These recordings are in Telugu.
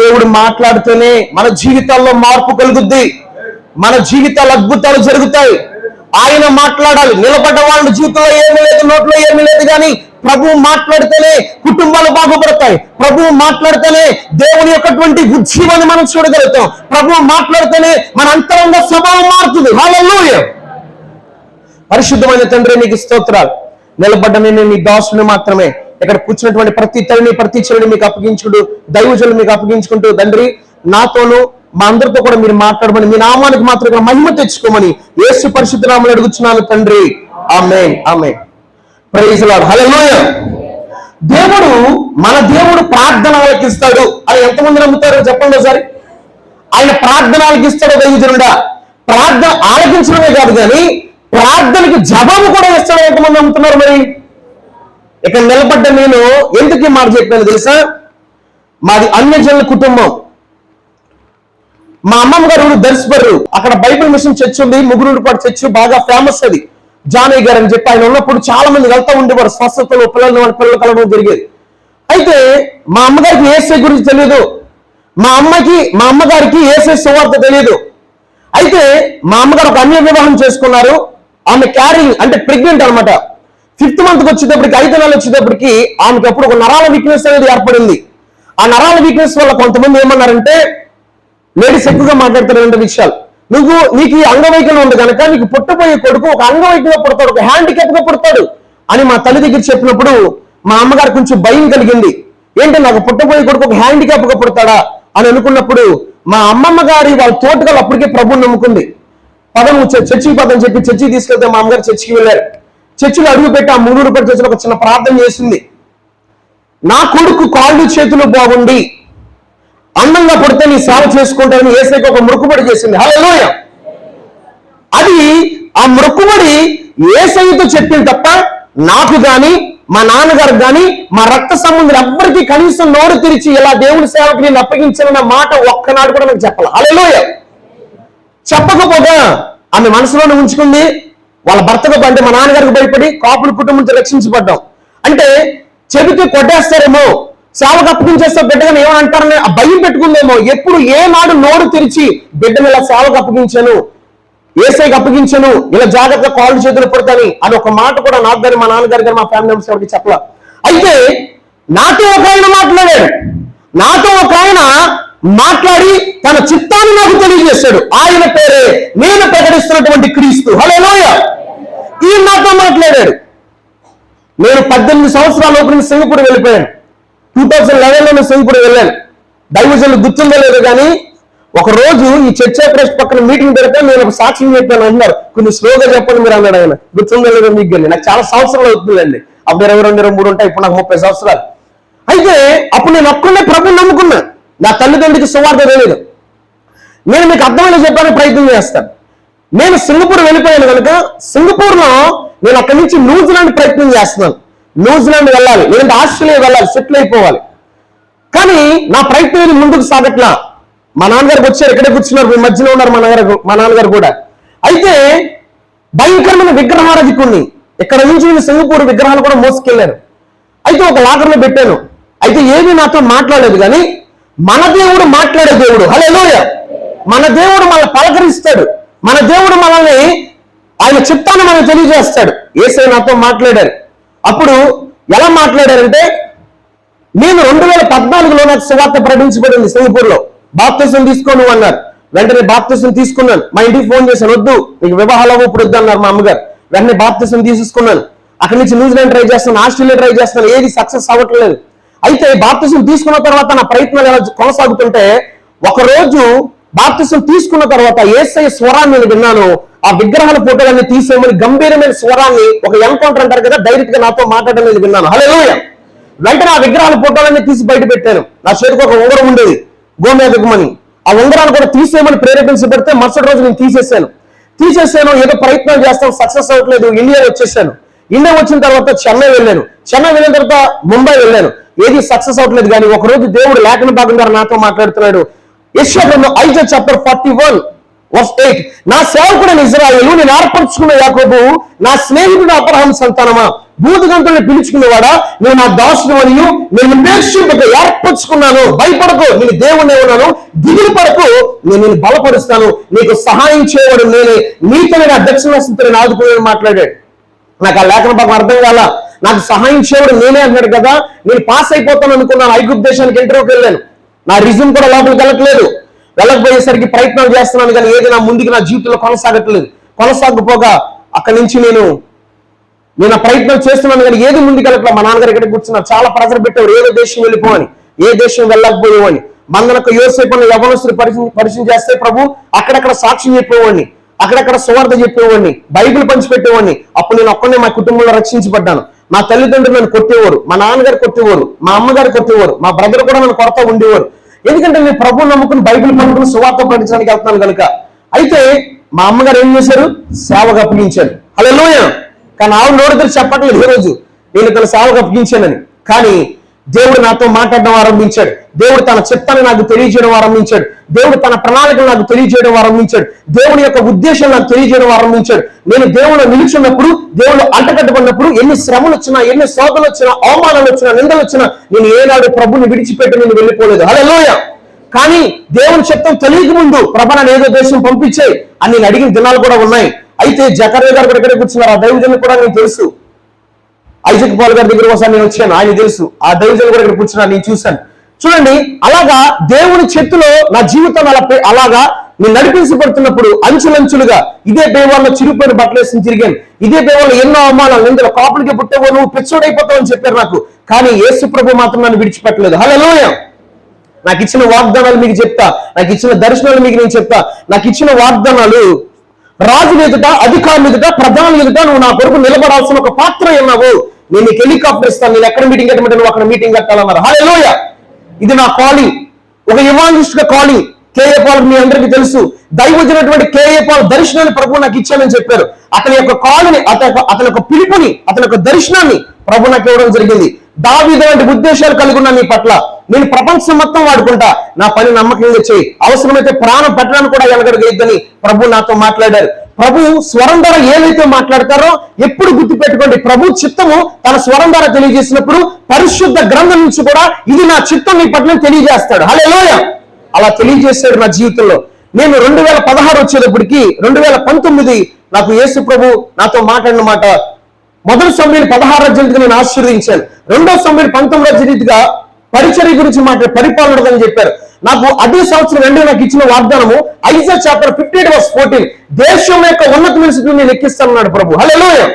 దేవుడు మాట్లాడితేనే మన జీవితాల్లో మార్పు కలుగుద్ది, మన జీవితాలు అద్భుతాలు జరుగుతాయి. ఆయన మాట్లాడాలి. నిలబడ్డ వాళ్ళ జీవితంలో ఏమీ లేదు, నోట్లో ఏమీ లేదు, కానీ ప్రభువు మాట్లాడితేనే కుటుంబాలు బాగుపడతాయి. ప్రభువు మాట్లాడితేనే దేవుని యొక్కటువంటి ఉజ్జీవాన్ని మనం చూడగలుగుతాం. ప్రభువు మాట్లాడితేనే మన అంతరంగ స్వభావం మారుతుంది. హల్లెలూయా. పరిశుద్ధమైన తండ్రి నీకు స్తోత్రాలు. నిలబడ్డ నేను నీ దాసుని మాత్రమే, ఇక్కడ కూర్చున్నటువంటి ప్రతి తల్లిని ప్రతి చెల్లిని మీకు అప్పగించుకుంటూ, దైవజనులు మీకు అప్పగించుకుంటూ, తండ్రి నాతోనూ మా అందరితో కూడా మీరు మాట్లాడమని, మీ నామానికి మాత్రం ఇక్కడ మహిమ తెచ్చుకోమని యేసు పరిశుద్ధ నామములో అడుగుచున్నాను తండ్రి. Amen, amen. Praise the lord. Hallelujah. దేవుడు, మన దేవుడు ప్రార్థన ఆలకిస్తాడు అని ఎంతమంది నమ్ముతారో చెప్పండి ఒకసారి. ఆయన ప్రార్థన ఆలకిస్తాడు. దైవజనుడా, ప్రార్థన ఆలకించడమే కాదు కానీ ప్రార్థనకి జవాబు కూడా ఇస్తాడు. ఎంతమంది నమ్ముతున్నారు? మరి ఇక్కడ నిలబడ్డ నేను ఎందుకు ఈ మాట చెప్పాను తెలుసా? మాది అన్యజనుల కుటుంబం. మా అమ్మమ్మ గారు దర్శపర్రు, అక్కడ బైబిల్ మిషన్ చర్చ్ ఉంది, ముగ్గురుపాటు చర్చ్ బాగా ఫేమస్. అది జానయ్య గారు అని చెప్పి ఆయన ఉన్నప్పుడు చాలా మంది వెళ్తూ ఉండేవారు. స్వస్థతలు, పిల్లలు కలవడం జరిగేది. అయితే మా అమ్మగారికి యేసయ్య గురించి తెలియదు, మా అమ్మగారికి యేసయ్య సువార్త తెలియదు. అయితే మా అమ్మగారు ఒక అన్య వివాహం చేసుకున్నారు. ఆమె క్యారింగ్ అంటే ప్రెగ్నెంట్ అనమాట. 5th month వచ్చేటప్పటికి, 5 నెలలు వచ్చేటప్పటికి ఆమెకి అప్పుడు ఒక నరాల వీక్నెస్ అనేది ఏర్పడింది. ఆ నరాల వీక్నెస్ వల్ల కొంతమంది ఏమన్నారంటే, లేడీస్ ఎక్కువగా మాట్లాడుతున్న 2 విషయాలు, నీకు ఈ అంగవైకల్యం ఉంది కనుక నీకు పుట్టబోయే కొడుకు ఒక అంగవైకల్యంగా పుడతాడు, ఒక హ్యాండిక్యాప్ గా పుడతాడు అని మా తల్లి దగ్గర చెప్పినప్పుడు మా అమ్మగారు కొంచెం భయం కలిగింది. ఏంటి, నాకు పుట్టబోయే కొడుకు ఒక హ్యాండిక్యాప్ గా పుడతాడా అని అనుకున్నప్పుడు మా అమ్మమ్మ గారి వాళ్ళ తోటగాలు అప్పటికే ప్రభుని నమ్ముకుంది. పదం చర్చికి పదం చెప్పి చర్చికి తీసుకెళ్తే మా అమ్మగారు చర్చికి వెళ్ళారు. చర్చిలో అడుగు పెట్టి ఆ 3 రూపాయల చర్చిలో ఒక చిన్న ప్రార్థన చేసింది. నా కొడుకు కాళ్ళు చేతులు బాగుండి అందంగా పుడితే నీ సేవ చేసుకుంటానని యేసయ్యకి ఒక మొక్కుబడి చేసింది. హల్లెలూయా. అది ఆ మొక్కుబడి యేసయ్యతో చెప్పింది తప్ప నాకు గాని, మా నాన్నగారు గాని, మా రక్త సంబంధులు ఎవ్వరికీ కనీసం నోరు తెరిచి ఇలా దేవుని సేవకి నేను అప్పగించాలన్న మాట ఒక్కనాడు కూడా నాకు చెప్పాలి. హల్లెలూయా. చెప్పకపోగా ఆమె మనసులోనే ఉంచుకుంది. వాళ్ళ భర్తకు అంటే మా నాన్నగారికి భయపడి కాపుల కుటుంబం నుంచి రక్షించబడ్డాం. అంటే చెబితే కొట్టేస్తారేమో, సేవకు అప్పగించేస్తే బిడ్డగా ఏమంటారని ఆ భయం పెట్టుకుందేమో. ఎప్పుడు ఏనాడు నోరు తెరిచి బిడ్డను ఇలా సేవకు అప్పగించాను, యేసయ్యకి అప్పగించాను, ఇలా జాగ్రత్తగా కాళ్ళు చేతులు పడతాని అని ఒక మాట కూడా నాకు గారి, మా నాన్నగారి గారు, మా ఫ్యామిలీ మెంబర్స్ ఎవరికి చెప్పలా. అయితే నాతో ఒక ఆయన మాట్లాడాడు. నాతో ఒక ఆయన మాట్లాడి తన చిత్తాన్ని నాకు తెలియజేశాడు. ఆయన పేరే నేను ప్రకటిస్తున్నటువంటి క్రీస్తు. హల్లెలూయా. ఈయన నాతో మాట్లాడాడు. నేను 18 సంవత్సరాల లోపల సింగపూర్ వెళ్ళిపోయాను. 2011లో సింగపూర్ వెళ్ళాను. దైవజనులు గుర్తుందో లేదు కానీ ఒక రోజు ఈ చర్చ్ ప్రెస్ పక్కన మీటింగ్ పెడితే నేను ఒక సాక్ష్యం చెప్పాను అన్నారు. కొంచెం స్లోగా చెప్పండి మీరు అన్నాడు ఆయన. గుర్తుందో లేదో మీకు కానీ, నాకు చాలా సంవత్సరాలు అవుతుందండి. అప్పుడు 22, 23 ఉంటాయి. ఇప్పుడు నాకు 30 సంవత్సరాలు. అయితే అప్పుడు నేను ఒక్కడే ప్రభుని నమ్ముకున్నా. నా తల్లిదండ్రులకి సువార్త తెలియదు. నేను మీకు అర్థమయ్యేలా చెప్పడానికి ప్రయత్నం చేస్తాను. నేను సింగపూర్ వెళ్ళిపోయాను కనుక సింగపూర్లో నేను అక్కడి నుంచి న్యూజిలాండ్ ప్రయత్నం చేస్తున్నాను. న్యూజిలాండ్ వెళ్ళాలి, లేదంటే ఆస్ట్రేలియా వెళ్ళాలి, సెటిల్ అయిపోవాలి. కానీ నా ప్రయత్నం ముందుకు సాగట్లా. మా నాన్నగారికి వచ్చారు, ఇక్కడే కూర్చున్నారు, మీ మధ్యలో ఉన్నారు మా నాన్నగారు కూడా. అయితే భయంకరమైన విగ్రహారాధికుణ్ణి ఇక్కడ నుంచి నేను సింగపూర్ విగ్రహాలు కూడా మోసుకెళ్ళాను. అయితే ఒక లాకర్లో పెట్టాను. అయితే ఏమీ నాతో మాట్లాడలేదు. కానీ మన దేవుడు మాట్లాడే దేవుడు. హల్లెలూయా. మన దేవుడు మనల్ని పలకరిస్తాడు. మన దేవుడు మనల్ని ఆయన చిత్తాన్ని మనకు తెలియజేస్తాడు. యేసయ్య నాతో మాట్లాడారు. అప్పుడు ఎలా మాట్లాడారంటే, నేను 2014లో నాకు సువార్త ప్రకటించబడింది సింగపూర్లో. బాప్తిసం తీసుకోను అన్నారు. వెంటనే బాప్తిసం తీసుకున్నాను. మా ఇంటికి ఫోన్ చేశాను, వద్దు నీకు వివాహాలు ఇప్పుడు వద్దు అన్నారు మా అమ్మగారు. వెంటనే బాప్తిసం తీసుకున్నాను. అక్కడి నుంచి న్యూజిలాండ్ ట్రై చేస్తాను, ఆస్ట్రేలియా ట్రై చేస్తాను, ఏది సక్సెస్ అవ్వట్లేదు. అయితే బాప్తిసం తీసుకున్న తర్వాత నా ప్రయత్నాలు ఎలా కొనసాగుతుంటే, ఒకరోజు బాప్తిసం తీసుకున్న తర్వాత యేసయ్య స్వరాన్ని నేను విన్నాను. ఆ విగ్రహాల ఫోటోలన్నీ తీసేయమని గంభీరమైన స్వరాన్ని, ఒక ఎన్కౌంటర్ అంటారు కదా, డైరెక్ట్ గా నాతో మాట్లాడడం నేను విన్నాను. హల్లెలూయా. వెంటనే ఆ విగ్రహాల ఫోటోలన్నీ తీసి బయట పెట్టాను. నా చేతికి ఒక ఉంగరం ఉండేది, గోమేదకమని. ఆ ఉంగరాలు కూడా తీసేయమని ప్రేరేపించబడితే మరుసటి రోజు నేను తీసేసాను. ఏదో ప్రయత్నం చేస్తాను, సక్సెస్ అవ్వట్లేదు. ఇండియా వచ్చేసాను. ఇండియా వచ్చిన తర్వాత చెన్నై వెళ్ళాను. చెన్నై వెళ్ళిన తర్వాత ముంబై వెళ్ళాను. ఏది సక్సెస్ అవ్వట్లేదు. కానీ ఒకరోజు దేవుడు లేఖన భాగం ద్వారా నాతో మాట్లాడుతున్నాడు. యెషయా గ్రంథం 5:8 నా సేవకుడైన ఇశ్రాయేలు, నేను ఏర్పరచుకున్న యాకోబు, నా స్నేహితుడు అబ్రహాము సంతానమా, భూతగంతుల్ని పిలుచుకునేవాడా, నువ్వు నా దాసుడు మరియు నేను నిర్దేశింపక ఏర్పరచుకున్నాను, భయపడకు, నేను దేవుణ్ణి ఉన్నాను, దిగులు పడకు, నేను నిన్ను బలపరుస్తాను, నీకు సహాయం చేయవాడు నేనే, నీతో నేను దక్షిణాస్తిని ఆదుకుని మాట్లాడాడు. నాకు ఆ లేఖన భాగం అర్థం కాల. నాకు సహాయం చేయవాడు నేనే అన్నాడు కదా. నేను పాస్ అయిపోతాను అనుకున్నాను. ఐగుప్తు దేశానికి ఇంటర్వ్యూకి వెళ్ళాను. నా రిజ్యూమ్ కూడా లోపలికి వెళ్ళకపోయేసరికి ప్రయత్నాలు చేస్తున్నాను, కానీ ఏది నా ముందుకు నా జీవితంలో కొనసాగపోగా అక్కడి నుంచి నేను ఆ ప్రయత్నం చేస్తున్నాను, కానీ ఏది ముందుకు వెళ్ళట్లేదు. మా నాన్నగారు ఇక్కడ కూర్చున్నారు, చాలా ప్రెజర్ పెట్టేవారు, ఏదో దేశం వెళ్ళిపోవని, ఏ దేశం వెళ్ళకపోయేవాడిని. మందనకు యోసేపుని యవనస్తులు పరిచయం చేస్తే ప్రభు అక్కడక్కడ సాక్ష్యం చెప్పేవాడిని, అక్కడక్కడ సువార్త చెప్పేవాడిని, బైబిల్ పంచిపెట్టేవాడిని. అప్పుడు నేను ఒక్కనే మా కుటుంబంలో రక్షించబడ్డాను. మా తల్లిదండ్రులు నన్ను కొట్టేవారు, మా నాన్నగారు కొట్టేవారు, మా అమ్మగారు కొట్టేవారు, మా బ్రదర్ కూడా నన్ను కొడతా ఉండేవారు. ఎందుకంటే నేను ప్రభువు నమ్ముకుని బైబిల్ నమ్ముకుని సువార్త ప్రకటించడానికి వెళ్తున్నాను కనుక. అయితే మా అమ్మగారు ఏం చేశారు? సేవకు అప్పగించారు. హల్లెలూయా. కానీ ఆవిడ నోటితో చెప్పట్లేదు ఈ రోజు నేను తన సేవకు అప్పగించానని. కానీ దేవుడు నాతో మాట్లాడడం ఆరంభించాడు. దేవుడు తన చిత్తాన్ని నాకు తెలియజేయడం ఆరంభించాడు. దేవుడు తన ప్రణాళికలు నాకు తెలియజేయడం ఆరంభించాడు. దేవుని యొక్క ఉద్దేశం నాకు తెలియజేయడం ఆరంభించాడు. నేను దేవుడు నిలుచున్నప్పుడు, దేవుడు అంటకట్టుకున్నప్పుడు ఎన్ని శ్రమలు వచ్చినా, ఎన్ని శోధనలు వచ్చినా, అవమానాలు వచ్చినా, నిందలు వచ్చినా నేను ఏనాడు ప్రభుని విడిచిపెట్టి నేను వెళ్ళిపోలేదు. హల్లెలూయా. కానీ దేవుని చిత్తం తెలియక ముందు ప్రభు నన్ను ఏదో దేశం పంపించే అని నేను అడిగిన దినాలు కూడా ఉన్నాయి. అయితే జకర్యా గారు ఇక్కడ కూర్చున్నారు. ఆ దైవజనులు కూడా నేను తెలుసు. ఐజక్ పాల్ గారి దగ్గర ఒకసారి నేను వచ్చాను, ఆయన తెలుసు. ఆ దైవజనులు కూడా ఇక్కడ కూర్చున్నారు, నేను చూశాను. చూడండి, అలాగా దేవుని చేతిలో నా జీవితం అలాగా నేను నడిపించబడుతున్నప్పుడు అంచులంచులుగా ఇదే బేవాళ్ళ చిరుపోయిన బట్టలేసి తిరిగాను. ఇదే బేవాళ్ళు ఎన్నో అవమానాలు, నిందలు, కాపులకి పుట్టేవో, నువ్వు పిచ్చోడైపోతావు అని చెప్పారు నాకు. కానీ యేసు ప్రభు మాత్రం నన్ను విడిచిపెట్టలేదు. హల్లెలూయా. నాకు ఇచ్చిన వాగ్దానాలు మీకు చెప్తా, నాకు ఇచ్చిన దర్శనాలు మీకు నేను చెప్తా. నాకు ఇచ్చిన వాగ్దానాలు రాజుల ఎదుట, అధికారుల ఎదుట, ప్రధానుల ఎదుట నువ్వు నా కొరకు నిలబడాల్సిన ఒక పాత్ర ఉన్నావు. నేను నీకు హెలికాప్టర్ ఇస్తాను, నేను ఎక్కడ మీటింగ్ కట్టమంటే నువ్వు అక్కడ మీటింగ్ కట్టాలన్నారు. హల్లెలూయా. ఇది నా కాలింగ్, ఒక ఇవాంజలిస్ట్ గా కాలింగ్. కేఏ పాల్ మీ అందరికీ తెలుసు. దైవజనటువంటి కేఏ పాల్ దర్శనాన్ని ప్రభు నాకు ఇచ్చానని చెప్పారు. అతని యొక్క కాలుని, అతని యొక్క పిలుపుని, అతని యొక్క దర్శనాన్ని ప్రభు నాకు ఇవ్వడం జరిగింది. దావీదు వంటి ఉద్దేశాలు కలిగి ఉన్నా నీ పట్ల. నేను ప్రపంచం మొత్తం వాడుకుంటా, నా పని నమ్మకంగా చేయి, అవసరమైతే ప్రాణం పెట్టడానికి కూడా ఎనగడగైద్దని ప్రభు నాతో మాట్లాడారు. ప్రభు స్వరం ద్వారా ఏదైతే మాట్లాడతారో ఎప్పుడు గుర్తు పెట్టుకోండి. ప్రభు చిత్తము తన స్వరం ద్వారా తెలియజేసినప్పుడు పరిశుద్ధ గ్రంథం నుంచి కూడా ఇది నా చిత్తం నీ పట్ల తెలియజేస్తాడు. హల్లెలూయా. అలా తెలియజేశాడు నా జీవితంలో. నేను 2016 వచ్చేటప్పటికి 2019 నాకు యేసు ప్రభు నాతో మాట్లాడిన మాట, మొదటి సమయంలో 16 నేను ఆశీర్వదించాను. రెండో సమయంలో 19 పరిచర్య గురించి పరిపాలన అని చెప్పారు. నాకు అదే సంవత్సరం వెంటనే నాకు ఇచ్చిన వాగ్దానము ఐజా చాప్టర్ 58:14 దేశం యొక్క ఉన్నతమైన స్థితిలో నేను ఎక్కిస్తానన్నాడు ప్రభు. హల్లెలూయా.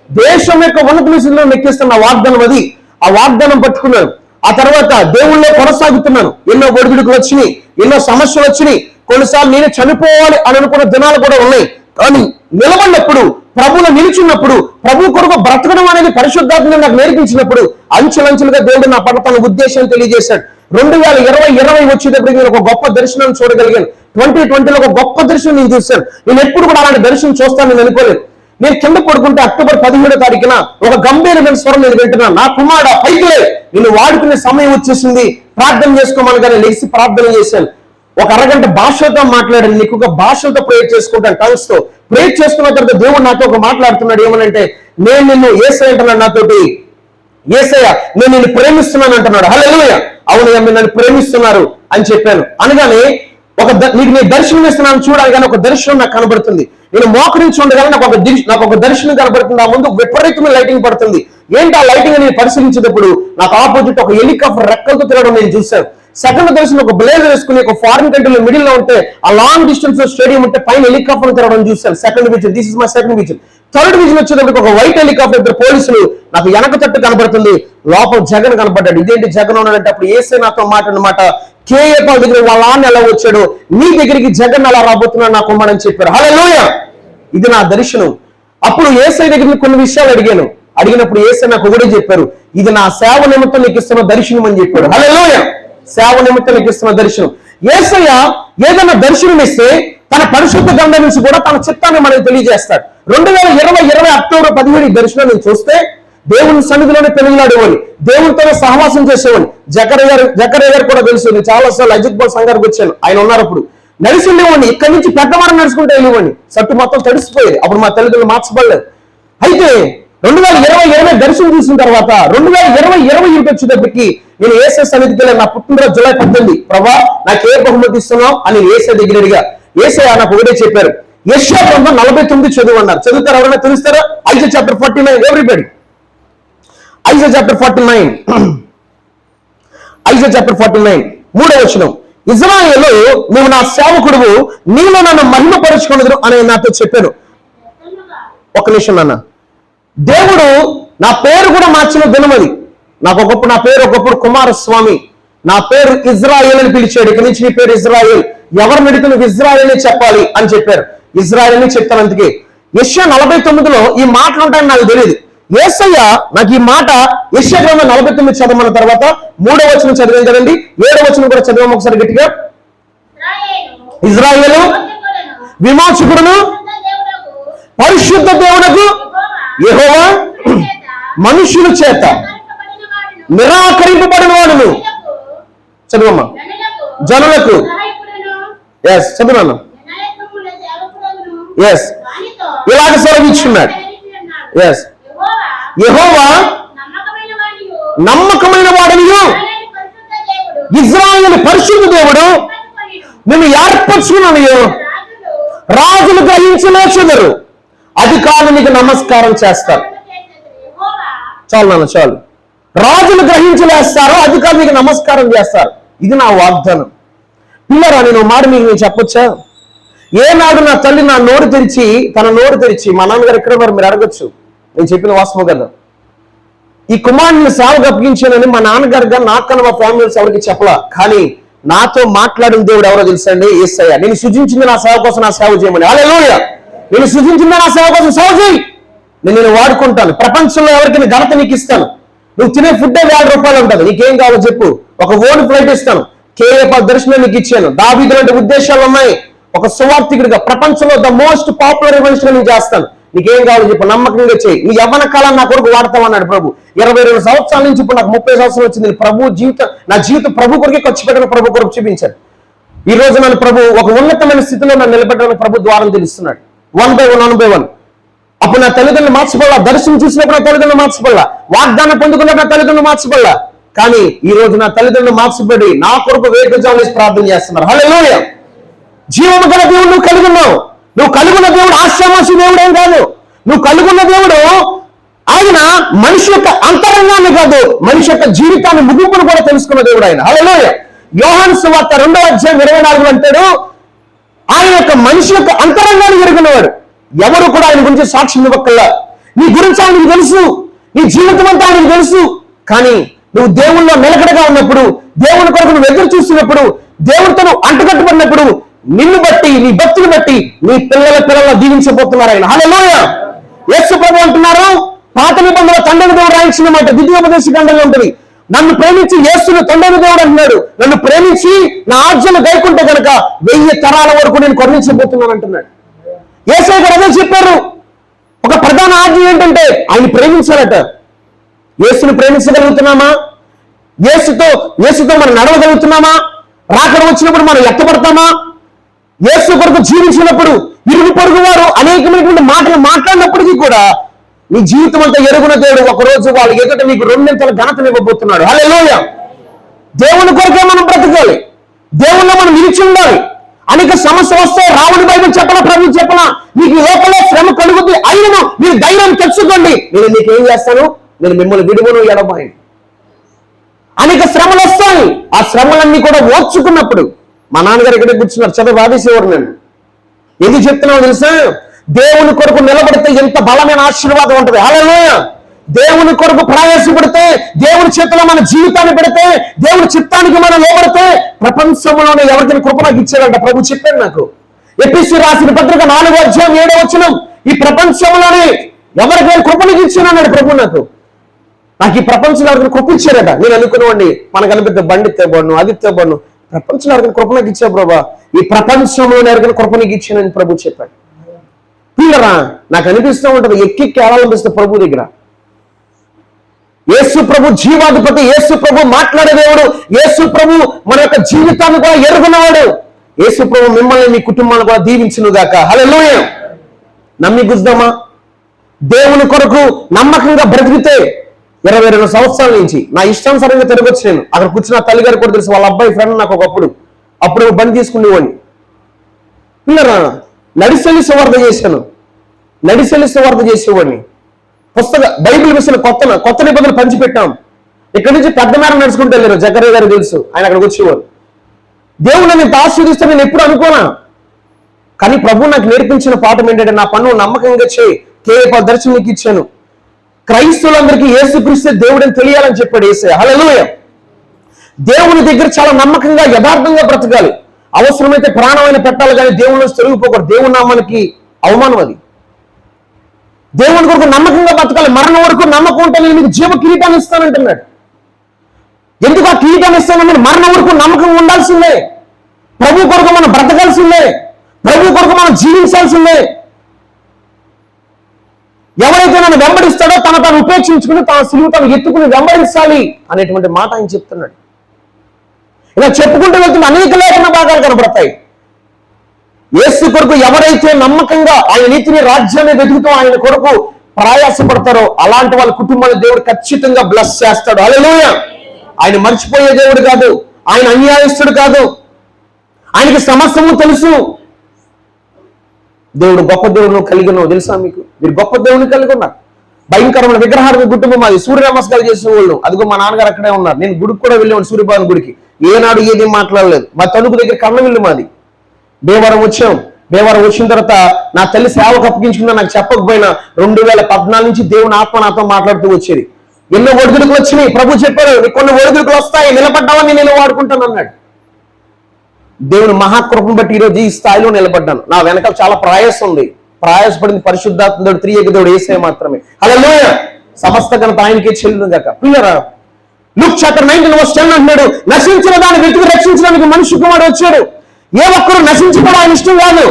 దేశం యొక్క ఉన్నతమైన స్థితిలో ఎక్కిస్తున్న వాగ్దానం అది. ఆ వాగ్దానం పట్టుకున్నాను. ఆ తర్వాత దేవుళ్ళలో కొనసాగుతున్నాను. ఎన్నో ఒడిదుడుకులు వచ్చినాయి, ఎన్నో సమస్యలు వచ్చినాయి. కొన్నిసార్లు నేను చనిపోవాలి అని అనుకున్న దినాలు కూడా ఉన్నాయి. కానీ నిలబడినప్పుడు, ప్రభువులో నిలిచినప్పుడు, ప్రభు కొరకు బ్రతకడం అనేది పరిశుద్ధాత్మ నాకు నేర్పించినప్పుడు అంచెలంచెలుగా దేవుడు నా పట్ల తన ఉద్దేశాన్ని తెలియజేశాడు. 2020 వచ్చేటప్పటికి నేను ఒక గొప్ప దర్శనాన్ని చూడగలిగాను. 2020లో ఒక గొప్ప దర్శనం నేను చూశాను. నేను ఎప్పుడు కూడా అలాంటి దర్శనం చూస్తాను నేను అనుకోలేదు. నేను కింద పడుకుంటే అక్టోబర్ 17వ తారీఖున ఒక గంభీరమైన స్వరం నేను వింటున్నాను, నా కుమారుడా పైకిలే, నేను వాడుకునే సమయం వచ్చేసింది, ప్రార్థన చేసుకోమనగానే లేచి ప్రార్థన చేశాను. ఒక అరగంట భాషతో మాట్లాడాను. నీకు ఒక భాషలతో ప్రేయర్ చేసుకుంటాను, టంగ్స్ తో ప్రేయర్ చేసుకున్న తర్వాత దేవుడు నాతో ఒక మాట్లాడుతున్నాడు. ఏమనంటే, నేను నిన్ను యేసయ్య అంటున్నాడు నాతోటి. యేసయ్య నేను నిన్ను ప్రేమిస్తున్నాను అంటున్నాడు. హల్లెలూయా. అవును, మీరు నన్ను ప్రేమిస్తున్నారు అని చెప్పాను. అనగానే నీకు నేను దర్శనం ఇస్తున్నాను చూడాలి, కానీ ఒక దర్శనం నాకు కనబడుతుంది. నేను మోకరించి ఉండగానే నాకు ఒక దర్శనం కనబడుతుంది. ఆ ముందు విపరీతమైన లైటింగ్ పడుతుంది. ఏంటి ఆ లైటింగ్ నేను పరిశీలించేటప్పుడు నాకు ఆపోజిట్ ఒక హెలికాప్టర్ రెక్కలతో తిరగడం నేను చూశాను. సెకండ్ దర్శనం ఒక బ్లేజర్ వేసుకుని ఒక ఫారిన్ కంట్రీలో మిడిల్ లో ఉంటే ఆ లాంగ్ డిస్టెన్స్ స్టేడియం ఉంటే పైన హెలికాప్టర్ తిరగడం చూశాను. Second vision, this is my second vision. Third vision వచ్చేటప్పుడు ఒక వైట్ హెలికాప్టర్, ఇద్దరు పోలీసులు, నాకు వెనక తట్టు కనబడుతుంది. లోపల జగన్ కనబడ్డాడు. ఇదేంటి జగన్ ఉన్నాడంటే అప్పుడు యేసయ్య నాతో మాట్లాడినమాట, కేఏ పాల్ దగ్గర వాళ్ళ నాన్న ఎలా వచ్చాడు, నీ దగ్గరికి జగన్ ఎలా రాబోతున్నాడు నా కుమారుడు చెప్పారు. హల్లెలూయా. ఇది నా దర్శనం. అప్పుడు యేసయ్య దగ్గర కొన్ని విషయాలు అడిగినప్పుడు యేసయ్య నాకు ఒకటే చెప్పారు, ఇది నా సేవ నిమిత్తం నీకు ఇస్తున్న దర్శనం అని చెప్పాడు. హల్లెలూయా. సేవ నిమిత్తం నీకు ఇస్తున్న దర్శనం. యేసయ్య ఏదైనా దర్శనం ఇస్తే తన పరిశుద్ధ గ్రంథం నుంచి కూడా తన చిత్తాన్ని మనకు తెలియజేస్తాడు. 2020 అక్టోబర్ 17 దర్శనం నేను చూస్తే దేవుని సన్నిధిలోనే పెనుగులాడేవాడిని, దేవునితోనే సహవాసం చేసేవాడిని. జకర్యా గారు కూడా తెలుసు. నేను చాలాసార్లు అజిత్ బాల్ సంఘానికి వచ్చాను, ఆయన ఉన్నారు. అప్పుడు నడిచి వెళ్ళేవాడిని. ఇక్కడి నుంచి పెద్దవారం నడుచుకుంటే వెళ్ళేవాడిని. సట్టు మొత్తం తడిసిపోయేది. అప్పుడు మా తల్లిదండ్రులు మార్చబడలేదు. అయితే 2020 దర్శనం చూసిన తర్వాత 2020 వచ్చేటప్పటికి నేను ఏసే సన్నిధికి వెళ్ళి నా పుట్టినరోజు జూలై 18, ప్రభా నాకు ఏ బహుమతి ఇస్తున్నావు అని ఏసే దగ్గర అడిగా. ఏసే నాకు ఒకటే చెప్పారు, యెషయా గ్రంథం 49 చదువు అన్నారు. చదువుతారు ఎవరైనా? తెలుస్తారా? Isaiah chapter 49, everybody. Isaiah chapter 49, Isaiah chapter 49 3వ వచనం. ఇజ్రాయేలు నువ్వు నా సేవకుడువు, నీలో నన్ను మహిమపరుచుకున్నదు అని నాతో చెప్పాను. ఒక నిమిషం నాన్న. దేవుడు నా పేరు కూడా మార్చిన దినమది. నా పేరు ఒకప్పుడు కుమారస్వామి, నా పేరు ఇజ్రాయేల్ అని పిలిచాడు. ఇక్కడి నుంచి నీ పేరు ఇజ్రాయేల్, ఎవరిని అడిగితే నువ్వు ఇజ్రాయేల్ చెప్పాలి అని చెప్పారు. ఇజ్రాయేల్ అని చెప్తాను. అందుకే యెషయా 49లో ఈ మాటలు ఉంటాయని నాకు తెలియదు. యేసయ్య నాకు ఈ మాట యెషయా గ్రంథం 49 చదవమన్న తర్వాత 3వ వచనం చదివాం కదండి, 7వ వచనం కూడా చదివాము ఒకసారి గట్టిగా. ఇజ్రాయేలు విమోచకుడును పరిశుద్ధ దేవునకు యెహోవా మనుషుల చేత నిరాకరింపబడిన వాడును. చదువమ్మా. జనులకు. ఎస్ చదువున్నాను. ఎస్ ఇలాగ సెలవిచ్చున్నాడు. ఎస్ యెహోవా నమ్మకమైన వాడనియు ఇజ్రాయేలు పరిశుద్ధ దేవుడు నిన్ను ఏర్పరచుకున్నాను. రాజులు గ్రహించలేచున్నారు, అధికారులు నీకు నమస్కారం చేస్తారు. చాలు నాన్న చాలు. రాజులు గ్రహించలేస్తారు, అధికారులు నీకు నమస్కారం చేస్తారు. ఇది నా వాగ్దానం. పిల్లరా, నేను మాట మీకు చెప్పొచ్చా? ఏనాడు నా తల్లి నా నోరు తెరిచి తన నోరు తెరిచి, మా నాన్నగారు ఎక్కడ మరి మీరు అడగచ్చు, నేను చెప్పిన వాస్తవం కదా, ఈ కుమారుని సేవకు అప్పగించానని మా నాన్నగారుగా నాకన్నా మా ఫ్యామిలీస్ ఎవరికి చెప్పలా. కానీ నాతో మాట్లాడిన దేవుడు ఎవరో తెలుసండి, యేసయ్య. నేను సృజించింది నా సేవ కోసం, నా సేవ చేయమని. హల్లెలూయా. నేను సృజించింది నా సేవ కోసం, సేవ చేయి. నేను వాడుకుంటాను. ప్రపంచంలో ఎవరికి ఘనత నీకు ఇస్తాను. నువ్వు తినే ఫుడ్ ₹1,000 ఉంటుంది. నీకేం కావాలో చెప్పు, ఒక ఓన్ ఫ్లైట్ ఇస్తాను. కేఏప దర్శనం నీకు ఇచ్చాను. దావీదు లాంటి ఉద్దేశాలు ఉన్నాయి. ఒక సువార్థికుడిగా ప్రపంచంలో ద మోస్ట్ పాపులర్ ఈవెంట్స్ నేను చేస్తాను. నీకేం కావాలో చెప్పు, నమ్మకంగా చేయి. నీ యవ్వన కాలాన్ని నా కొరకు వాడతామన్నాడు ప్రభు. 22 సంవత్సరాల నుంచి ఇప్పుడు నాకు 30 సంవత్సరాలు వచ్చింది. నా జీవితం ప్రభు కొరకే ఖర్చు పెట్టిన ప్రభు కొరకు చూపించాడు. ఈ రోజు నన్ను ప్రభు ఒక ఉన్నతమైన స్థితిలో నన్ను నిలబెట్టడానికి ప్రభు ద్వారం తెలుస్తున్నాడు. 1 by 1. అప్పుడు నా తల్లిదండ్రులు మార్చబడలా. దర్శనం చూసినప్పుడు నా తల్లిదండ్రులు మార్చబడలా. వాగ్దానం పొందుకున్నప్పుడు నా తల్లిదండ్రులు మార్చబడలా. కానీ ఈ రోజు నా తల్లిదండ్రులు మార్చబడి నా కొరకు వేగజాలు వేసి ప్రార్థన చేస్తున్నారు. హల్లెలూయా. జీవము గల దేవుడు నువ్వు కలిగి ఉన్నావు. నువ్వు కలుగున్న దేవుడు ఆశామాసి దేవుడు ఏం కాదు. నువ్వు కలుగున్న దేవుడు ఆయన మనిషి యొక్క అంతరంగాన్ని కాదు, మనిషి యొక్క జీవితాన్ని ముగింపును కూడా తెలుసుకున్న దేవుడు ఆయన. హల్లెలూయా. యోహాను సువార్త 2వ అధ్యాయం 24 అంటాడు, ఆయన యొక్క మనిషి యొక్క అంతరంగాన్ని ఎరుగున్నవాడు. ఎవరు కూడా ఆయన గురించి సాక్ష్యం ఇవ్వక్కల్లా. నీ గురించి ఆయనకు తెలుసు, నీ జీవితం అంతా ఆయనకు తెలుసు. కానీ నువ్వు దేవుళ్ళలో నిలకడగా ఉన్నప్పుడు, దేవుని కొరకు నువ్వు ఎదురు చూస్తున్నప్పుడు, దేవుడితో నువ్వు అంటుకట్టుబడినప్పుడు, నిన్ను బట్టి నీ భక్తిని బట్టి నీ పిల్లల దీవించబోతున్నారు ఆయన. హల్లెలూయా. యేసు ప్రభు అంటున్నారు, పాత నిబంధనలో తండ్రి దేవుడు రాయించిన మాట ద్వితీయోపదేశ కాండంలో ఉంటుంది. నన్ను ప్రేమించి యేసును తండ్రి దేవుడు అంటున్నాడు. నన్ను ప్రేమించి నా ఆజ్ఞలు గైకుంటే కనుక 1000 తరాల వరకు నేను కరుణించబోతున్నాను అంటున్నాడు. యేసయ్య గారు అదే చెప్పారు. ఒక ప్రధాన ఆజ్ఞ ఏంటంటే ఆయన ప్రేమించాలట. యేసును ప్రేమించగలుగుతున్నామా? యేసుతో మనం నడవగలుగుతున్నామా? రాకడ వచ్చినప్పుడు మనం ఎత్తపడతామా? యేసు కొరకు జీవించినప్పుడు ఇరుగు పొరుగు వారు అనేకమైనటువంటి మాటలు మాట్లాడినప్పటికీ కూడా నీ జీవితం అంతా ఎరుగున దేవుడు ఒకరోజు వాళ్ళ ఎదుట నీకు 2 ఘనతను ఇవ్వబోతున్నాడు. హల్లెలూయా. దేవుని కొరకే మనం బ్రతకాలి, దేవుల్లో మనం నిలిచి ఉండాలి. అనేక సమస్యలు వస్తే రావుని బైబిల్ చెప్పలా, ప్రభు చెప్పలా, మీకు లోపల శ్రమ కలుగుద్ది, అయినను మీరు ధైర్యం తెచ్చుకోండి, నేను నీకేం చేస్తాను, నేను మిమ్మల్ని విడువను ఎడబాయను. అనేక శ్రమలు వస్తాయి. ఆ శ్రమలన్నీ కూడా ఓర్చుకున్నప్పుడు మా నాన్నగారు ఎక్కడే కూర్చున్నారు, చదువు ఆదేశేవారు. నేను ఎందుకు చెప్తున్నావు తెలుసా? దేవుని కొరకు నిలబడితే ఎంత బలమైన ఆశీర్వాదం ఉంటుంది. హల్లెలూయా. దేవుని కొరకు ప్రయాసపడితే, దేవుని చేతిలో మన జీవితాన్ని పెడితే, దేవుని చిత్తానికి మనం లోబడితే ప్రపంచంలోనే ఎవరికైనా కృప నాకు ఇచ్చాడంట ప్రభు చెప్పాడు నాకు. ఎఫెసీ రాసిన పత్రిక 4వ అధ్యాయం 7వ వచనం, ఈ ప్రపంచంలోనే ఎవరికైనా కృపణకి ఇచ్చానన్నాడు ప్రభు నాకు. ఈ ప్రపంచంలో ఎవరికైనా కృప ఇచ్చారట. నేను అనుకునేవాడిని, మనకు అనిపిస్తే బండి తెబడ్ను, అది తెబడ్ను, ప్రపంచంలో ఎవరికైనా కృపణకి ఇచ్చా ప్రభా, ఈ ప్రపంచంలోనే ఎవరికైనా కృపణకి ఇచ్చానని ప్రభు చెప్పాడు. పిల్లరా, నాకు అనిపిస్తూ ఉంటుంది, ఎక్కి ఆడాలనిపిస్తే ప్రభు దగ్గర. యేసు ప్రభు జీవాధిపతి, యేసు ప్రభు మాట్లాడే దేవుడు, యేసు ప్రభు మన యొక్క జీవితాన్ని కూడా ఎరుగున్నవాడు. యేసు ప్రభు మిమ్మల్ని మీ కుటుంబాన్ని కూడా దీవించును గాక. హల్లెలూయా. నమ్మి గుద్దామా? దేవుని కొరకు నమ్మకంగా బ్రతికితే 22 సంవత్సరాల నుంచి నా ఇష్టానుసారంగా తిరగొచ్చు. నేను అక్కడ కూర్చున్న తల్లిగారు కూడా తెలుసు, వాళ్ళ అబ్బాయి ఫ్రెండ్ నాకు అప్పుడు బండి తీసుకునేవాడిని. పిల్లరా నడిసెల్లి సువార్త చేసేవాడిని. బైబిల్ విషయంలో కొత్త నిబంధనలు పంచిపెట్టాం. ఇక్కడి నుంచి పెద్ద మేర నడుచుకుంటూ వెళ్ళారు. జకరియా గారు తెలుసు, ఆయన అక్కడికి వచ్చేవారు. దేవుడు నేను ఆశీర్వదిస్తే నేను ఎప్పుడు అనుకోనా, కానీ ప్రభు నాకు నేర్పించిన పాఠం ఏంటంటే నా పన్ను నమ్మకంగా చేయి, కేవలం దర్శనం నీకు ఇచ్చాను. క్రైస్తవులందరికీ యేసుక్రీస్తు దేవుడని తెలియాలని చెప్పాడు యేసయ్య. హల్లెలూయా. దేవుని దగ్గర చాలా నమ్మకంగా యథార్థంగా బ్రతకాలి. అవసరమైతే ప్రాణమైన పెట్టాలి, కానీ దేవుని నుంచి తొలగిపోకూడదు. దేవుని నామానికి అవమానం అది. దేవుని కొరకు నమ్మకంగా బ్రతకాలి. మరణం వరకు నమ్మకం ఉంటే నేను మీకు జీవ కిరీటాన్ని ఇస్తానంటున్నాడు. ఎందుకు ఆ కిరీటాన్ని ఇస్తానన్నాడు? మరణం వరకు నమ్మకం ఉండాల్సిందే. ప్రభు కొరకు మనం బ్రతకాల్సిందే. ప్రభు కొరకు మనం జీవించాల్సిందే. ఎవరైతే నన్ను వెంబడిస్తాడో తను ఉపేక్షించుకుని తన సిలువ తను ఎత్తుకుని వెంబడించాలి అనేటువంటి మాట ఆయన చెప్తున్నాడు. ఇలా చెప్పుకుంటూ వెళ్తున్న అనేక లేఖన భాగాలు కనబడతాయి. యేసు కొరకు ఎవరైతే నమ్మకంగా ఆయన నీతిని రాజ్యాన్ని వెతుకుతూ ఆయన కొరకు ప్రయాసపడతారో అలాంటి వాళ్ళ కుటుంబాన్ని దేవుడు ఖచ్చితంగా బ్లెస్ చేస్తాడు. హల్లెలూయా. ఆయన మర్చిపోయే దేవుడు కాదు, ఆయన అన్యాయస్తుడు కాదు, ఆయనకి సమస్తము తెలుసు. దేవుడు గొప్ప దేవుడు కలిగి ఉన్నావు తెలుసా మీకు? మీరు గొప్ప దేవుడిని కలిగి ఉన్నారు. భయంకరమైన విగ్రహానికి కుటుంబం అది. సూర్య నమస్కారాలు చేసే వాళ్ళు అదిగో మా నాన్నగారు అక్కడే ఉన్నారు. నేను గుడికి కూడా వెళ్ళేవాడు, సూర్యభగవాన్ గుడికి. ఏనాడు ఏది మాట్లాడలేదు. మా తణుకు దగ్గర కన్నవిల్లు మాది. భీమవరం వచ్చిన తర్వాత నా తల్లి సేవకు అప్పగించుకున్నా నాకు చెప్పకపోయినా 2014 నుంచి దేవుని ఆత్మ నాతో మాట్లాడుతూ వచ్చేది. ఎన్నో ఒడిదుడుకులు వచ్చినాయి. ప్రభు చెప్పారు కొన్ని ఒడిదుడుకులు వస్తాయి, నిలబడ్డావని నేను వాడుకుంటాను అన్నాడు. దేవుని మహాకృపను బట్టి ఈరోజు ఈ స్థాయిలో నిలబడ్డాను. నా వెనకాల చాలా ప్రయాసం ఉంది. ప్రయాసపడింది పరిశుద్ధాత్ముడు, త్రియేక దేవుడు యేసయ్య మాత్రమే. హల్లెలూయా. సమస్త ఘనత ఆయనకే చెల్లును గాక. పిల్లరా లూక్ చాప్టర్ 19:10 అంటున్నాడు, నశించిన దాన్ని వెతికి రక్షించడానికి మనిషి కుమారుడు వచ్చాడు. ఏ ఒక్కరు నశించిపోవడం ఆయన ఇష్టం కాదు.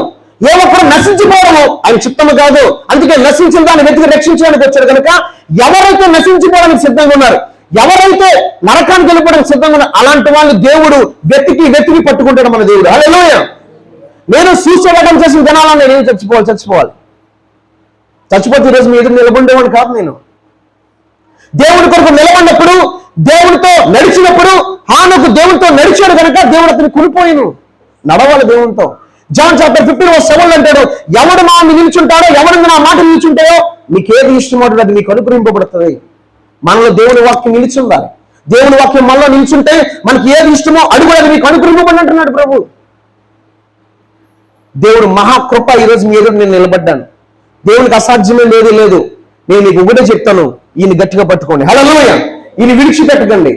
ఏ ఒక్కరు నశించిపోవడము ఆయన చిత్తము కాదు. అందుకే నశించిన దాన్ని వెతికి రక్షించడానికి వచ్చాడు కనుక ఎవరైతే నశించిపోవడానికి సిద్ధంగా ఉన్నారు, ఎవరైతే నరకానికి వెళ్ళిపోవడానికి సిద్ధంగా ఉన్నారు, అలాంటి వాళ్ళు దేవుడు వెతికి పట్టుకుంటాడు మన దేవుడు. హల్లెలూయా. నేను సూసైడ్ చేసిన జనాలను నేను చచ్చిపోవాలి. ఈరోజు మీ ఎదురు నిలబడేవాడిని కాదు. నేను దేవుడి కొరకు నిలబడినప్పుడు, దేవుడితో నడిచినప్పుడు, హానోకు దేవుడితో నడిచాడు కనుక దేవుడు అతను కులిపోయిను. నడవాలి దేవుడితో. జాన్ చాప్టర్ 15:7 అంటాడు, ఎవడు నా నిల్చుంటాడో, ఎవరు నా మాట నిల్చుంటాయో మీకేది ఇష్టమో అది మీకు అనుగ్రహింపబడుతుంది. మనలో దేవుని వాక్యం నిలిచుండాలి. దేవుని వాక్యం మనలో నిల్చుంటే మనకి ఏది ఇష్టమో అడుగు అది మీకు అనుగ్రహింపబడి అంటున్నాడు ప్రభు. దేవుడు మహాకృప. ఈరోజు మీ ఎదురు నేను నిలబడ్డాను. దేవునికి అసాధ్యమే లేదు. నేను మీకు ఒకటే చెప్తాను, ఈయన గట్టిగా పట్టుకోండి. హల్లెలూయా. ఈయన విడిచిపెట్టకండి.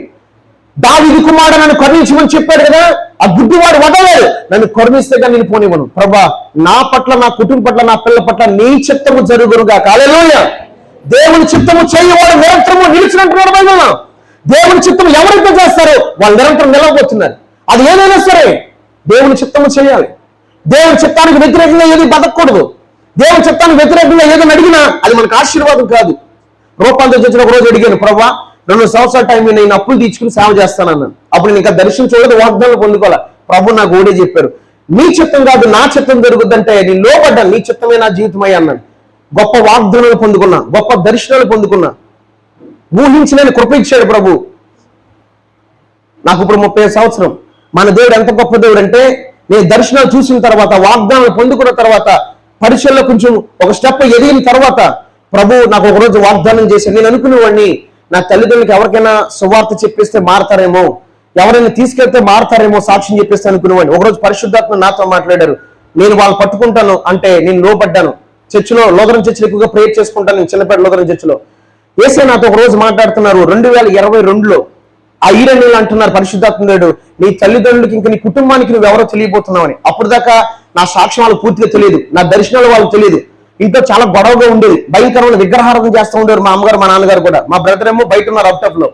దావీదు కుమారుడు నన్ను కరుణించమని చెప్పాడు కదా, ఆ గుడ్డివాడు వదలలేదు. నన్ను కరుణిస్తే కానీ నేను పోనివ్వను. ప్రభా నా పట్ల, నా కుటుంబం పట్ల, నా పిల్లల పట్ల నీ చిత్తము జరుగునుగా. హల్లెలూయా. దేవుని చిత్తము చేయవాడు నిరంతరము నిలిచినట్టున్నాడు బైబిల్లో. దేవుని చిత్తము ఎవరైతే చేస్తారో వాళ్ళు నిరంతరం నిలవబోతున్నారు. అది ఏదైనా సరే దేవుని చిత్తము చేయాలి. దేవుని చిత్తానికి వ్యతిరేకంగా ఏది బతకూడదు. దేవుని చిత్తానికి వ్యతిరేకంగా ఏదైనా అడిగినా అది మనకు ఆశీర్వాదం కాదు. రూపాంతరం చేసిన ఒక రోజు అడిగాను, ప్రభా 2 సంవత్సరాల టైం నేను అప్పులు తీర్చుకుని సేవ చేస్తానన్నాను. అప్పుడు నేను ఇంకా దర్శనం చూడదు, వాగ్దానం పొందుకోవాలి. ప్రభు నాకు ఓడే చెప్పారు, నీ చిత్తం కాదు నా చిత్తం జరుగుద్దంటే నేను లోపడ్డాను. నీ చిత్తమే నా జీవితమై అన్నాను. గొప్ప వాగ్దానాలు పొందుకున్నా, గొప్ప దర్శనాలు పొందుకున్నా. ఊహించలేని కృప ఇచ్చాడు ప్రభు నాకు. ఇప్పుడు 30 సంవత్సరం. మన దేవుడు ఎంత గొప్ప దేవుడు అంటే, నేను దర్శనాలు చూసిన తర్వాత, వాగ్దానాలు పొందుకున్న తర్వాత, పరీక్షల్లో కొంచెం ఒక స్టెప్ ఎదిగిన తర్వాత ప్రభు నాకు ఒకరోజు వాగ్దానం చేశాడు. నేను అనుకునేవాడిని నా తల్లిదండ్రులకి ఎవరికైనా సువార్త చెప్పేస్తే మారతారేమో, ఎవరైనా తీసుకెళ్తే మారతారేమో, సాక్ష్యం చెప్పేస్తే అనుకునేవాడిని. ఒకరోజు పరిశుద్ధాత్మ నాతో మాట్లాడారు. నేను వాళ్ళు పట్టుకుంటాను అంటే నేను లోపడ్డాను. చర్చిలో, లోదరం చర్చిలో ఎక్కువగా ప్రేయర్ చేసుకుంటాను. నేను చిన్నపేట లోదరం చర్చిలో. యేసయ్య నాతో ఒక రోజు మాట్లాడుతున్నారు. 2022లో ఆ ఈరణ్యులు అంటున్నారు పరిశుద్ధాత్ముడు, నీ తల్లిదండ్రులకి ఇంకా నీ కుటుంబానికి నువ్వు ఎవరో తెలియబోతున్నావని. అప్పుడు దాకా నా సాక్ష్యం వాళ్ళకి పూర్తిగా తెలియదు, నా దర్శనాలు వాళ్ళకి తెలియదు. ఇంట్లో చాలా గొడవగా ఉండేది. భయంకరమైన విగ్రహారాధన చేస్తూ ఉండేవారు మా అమ్మగారు, మా నాన్నగారు కూడా. మా బ్రదర్ ఏమో బయట ఉన్నారు అవుట్ లో.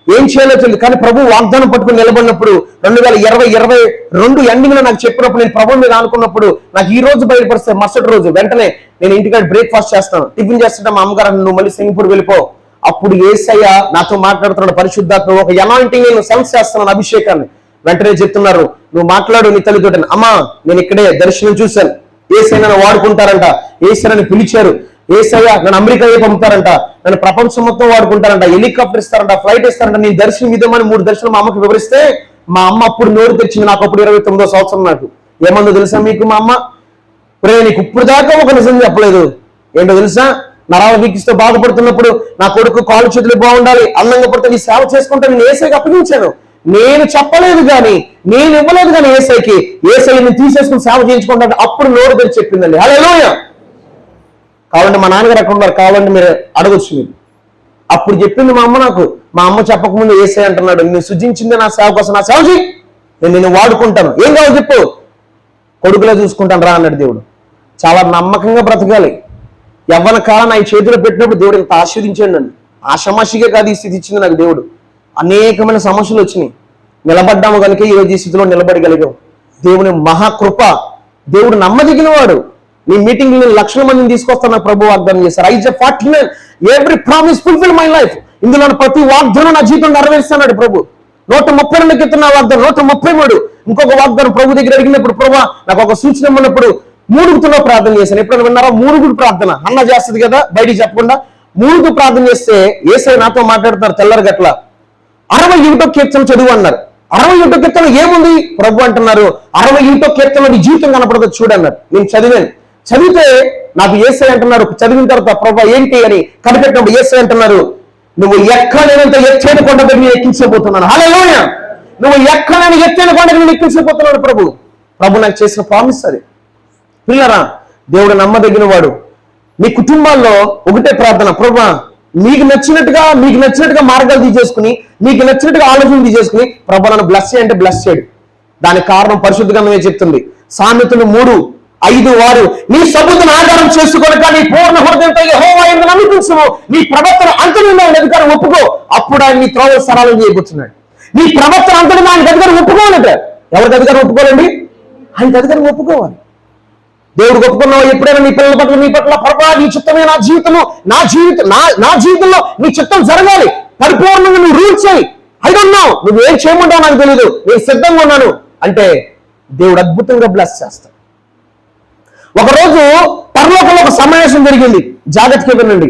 ఏం చేయాలో తెలియదు. కానీ ప్రభు వాగ్దానం పట్టుకుని నిలబడినప్పుడు 2022 ఎండింగ్ లో నాకు చెప్పినప్పుడు, నేను ప్రభు మీద అనుకున్నప్పుడు, నాకు ఈ రోజు బయటపడిస్తే మరుసటి రోజు వెంటనే నేను ఇంటికాడ బ్రేక్ఫాస్ట్ చేస్తాను. టిఫిన్ చేస్తుంటే మా అమ్మగారు నువ్వు మళ్ళీ సింగపూర్ వెళ్ళిపో. అప్పుడు యేసయ్య నాతో మాట్లాడుతున్నాడు. పరిశుద్ధాత్మ ఒక అనాయింటింగ్ నేను సెన్స్ చేస్తున్నాను, అభిషేకాన్ని. వెంటనే చెప్తున్నారు, నువ్వు మాట్లాడు నీ తల్లితోటి. అమ్మా నేను ఇక్కడే దర్శనం చూశాను, యేసయ్య నన్ను వాడుకుంటారంట, యేసయ్యని పిలిచారు. ఏసయ్య నన్ను అమెరికా పంపుతారంట, నన్ను ప్రపంచం మొత్తం వాడుకుంటారంట, హెలికాప్టర్ ఇస్తారంట, ఫ్లైట్ ఇస్తారంట, నేను దర్శనం ఇద్దామని 3 దర్శనం మా అమ్మకి వివరిస్తే మా అమ్మ అప్పుడు నోరు తెచ్చింది. నాకు అప్పుడు 29వ సంవత్సరం. నాకు ఏమన్నా తెలుసా మీకు? మా అమ్మ నీకు ఇప్పుడు దాకా ఒక నిజం చెప్పలేదు. ఏంటో తెలుసా? నరాల వీకిస్తే బాధపడుతున్నప్పుడు నా కొడుకు కాళ్ళు చేతులు బాగుండాలి, అందంగా పడితే నీ సేవ చేసుకుంటే నేను ఏసైకి అప్పగించాను. నేను చెప్పలేదు కానీ, నేను ఇవ్వలేదు కానీ ఏసైకి, ఏసైని తీసేసుకుని సేవ చేయించుకుంటాను. అప్పుడు నోరు తెరిచి చెప్పిందండి. హల్లెలూయా. కావాలంటే మా నాన్నగారు అక్కడ ఉన్నారు, కావాలంటే మీరు అడగొచ్చు. మీరు అప్పుడు చెప్పింది మా అమ్మ నాకు. మా అమ్మ చెప్పకముందు ఏసై అంటున్నాడు, నేను సృజించింది నా సేవ కోసం, నా సేవ చేయి, నేను నిన్ను వాడుకుంటాను, ఏం కావాలి చెప్పు, కొడుకులా చూసుకుంటాను రా అన్నాడు దేవుడు. చాలా నమ్మకంగా బ్రతకాలి. యవ్వన కాలం ఆయన చేతిలో పెట్టినప్పుడు దేవుడు ఇంత ఆశీర్వదించాడు నన్ను. ఆషమాషిగా కాదు ఈ స్థితి ఇచ్చింది నాకు దేవుడు. అనేకమైన సమస్యలు వచ్చినాయి, నిలబడ్డాము కనుక ఈరోజు ఈ స్థితిలో నిలబడగలిగాం. దేవుని మహాకృప. దేవుడు నమ్మదగిన వాడు. నీ మీటింగ్ నేను లక్షల మందిని తీసుకొస్తాను ప్రభు వాగ్దానం చేశారు. Isaiah 49 every promise fulfil my life. ఇందులో ప్రతి వాగ్దానం నా జీవితం నెరవేరుస్తున్నాడు ప్రభు. 132 క్రితం నా వాగ్దానం, 133. ఇంకొక వాగ్దానం ప్రభు దగ్గర అడిగినప్పుడు, ప్రభు నాకు ఒక సూచన ఉన్నప్పుడు 3 ప్రార్థన చేశాను. ఎప్పుడైనా విన్నారా? 3 ప్రార్థన అన్న చేస్తుంది కదా బయటికి చెప్పకుండా. 3 ప్రార్థన చేస్తే యేసయ్య నాతో మాట్లాడుతున్నారు తెల్లరి గట్ల. 61 కీర్తన చదువు అన్నారు. 61 కీర్తన ఏముంది ప్రభు అంటున్నారు, 61 కీర్తన నీ జీవితం కనపడదు చూడన్నారు. నేను చదివాను. చదివితే నాకు యేసయ్య అంటున్నారు, చదివిన తర్వాత ప్రభు ఏంటి అని కనిపెట్టినప్పుడు యేసయ్య అంటున్నారు, నువ్వు ఎక్కలేనంత ఎత్తైన కొండ దగ్గర నేను ఎక్కించబోతున్నాను. హల్లెలూయా. నువ్వు ఎక్కలేని ఎత్తైన కొండ దగ్గర నేను ఎక్కించబోతున్నాడు ప్రభు నాకు చేసిన ప్రామిస్ అది. పిల్లరా, దేవుడు నమ్మదగిన వాడు. మీ కుటుంబాల్లో ఒకటే ప్రార్థన, ప్రభు మీకు నచ్చినట్టుగా మార్గాలు తీసేసుకుని, మీకు నచ్చినట్టుగా ఆలోచన తీసేసుకుని ప్రభు నన్ను బ్లెస్ చేయంటే బ్లెస్ చేయడు. దానికి కారణం పరిశుద్ధ గ్రంథమే చెప్తుంది. సామెతలు 3:5 నీ సబుద్ధును ఆధారం చేసుకోనక నీ పూర్ణ హృదయంతో యెహోవా యందు నమ్మించుము, నీ ప్రవర్తన అంతర్యంగా ఆయన అధికారం ఒప్పుకో, అప్పుడు ఆయన నీ త్రోవలు సరళం చేయబోతున్నాడు. నీ ప్రవర్తన అంతర్యంగా ఆయన అధికారం ఒప్పుకోవాలంటే ఎవరికి అధికారం ఒప్పుకోవాలండి? ఆయనకి అధికారం ఒప్పుకోవాలి. దేవుడు ఒప్పుకున్నావు ఎప్పుడైనా నీ పిల్లల పట్ల, నీ పట్ల ప్రభా నీ చిత్తమే నా జీవితంలో నీ చిత్తం జరగాలి, పరిపూర్ణంగా నువ్వు రూల్ చేయి. ఐ డోంట్ నో నువ్వేం చేయమంటావు నాకు తెలియదు, నేను సిద్ధంగా ఉన్నాను అంటే దేవుడు అద్భుతంగా బ్లెస్ చేస్తాడు. ఒకరోజు పరలోకంలో ఒక సమావేశం జరిగింది. జాగ్రత్తగా వినండి.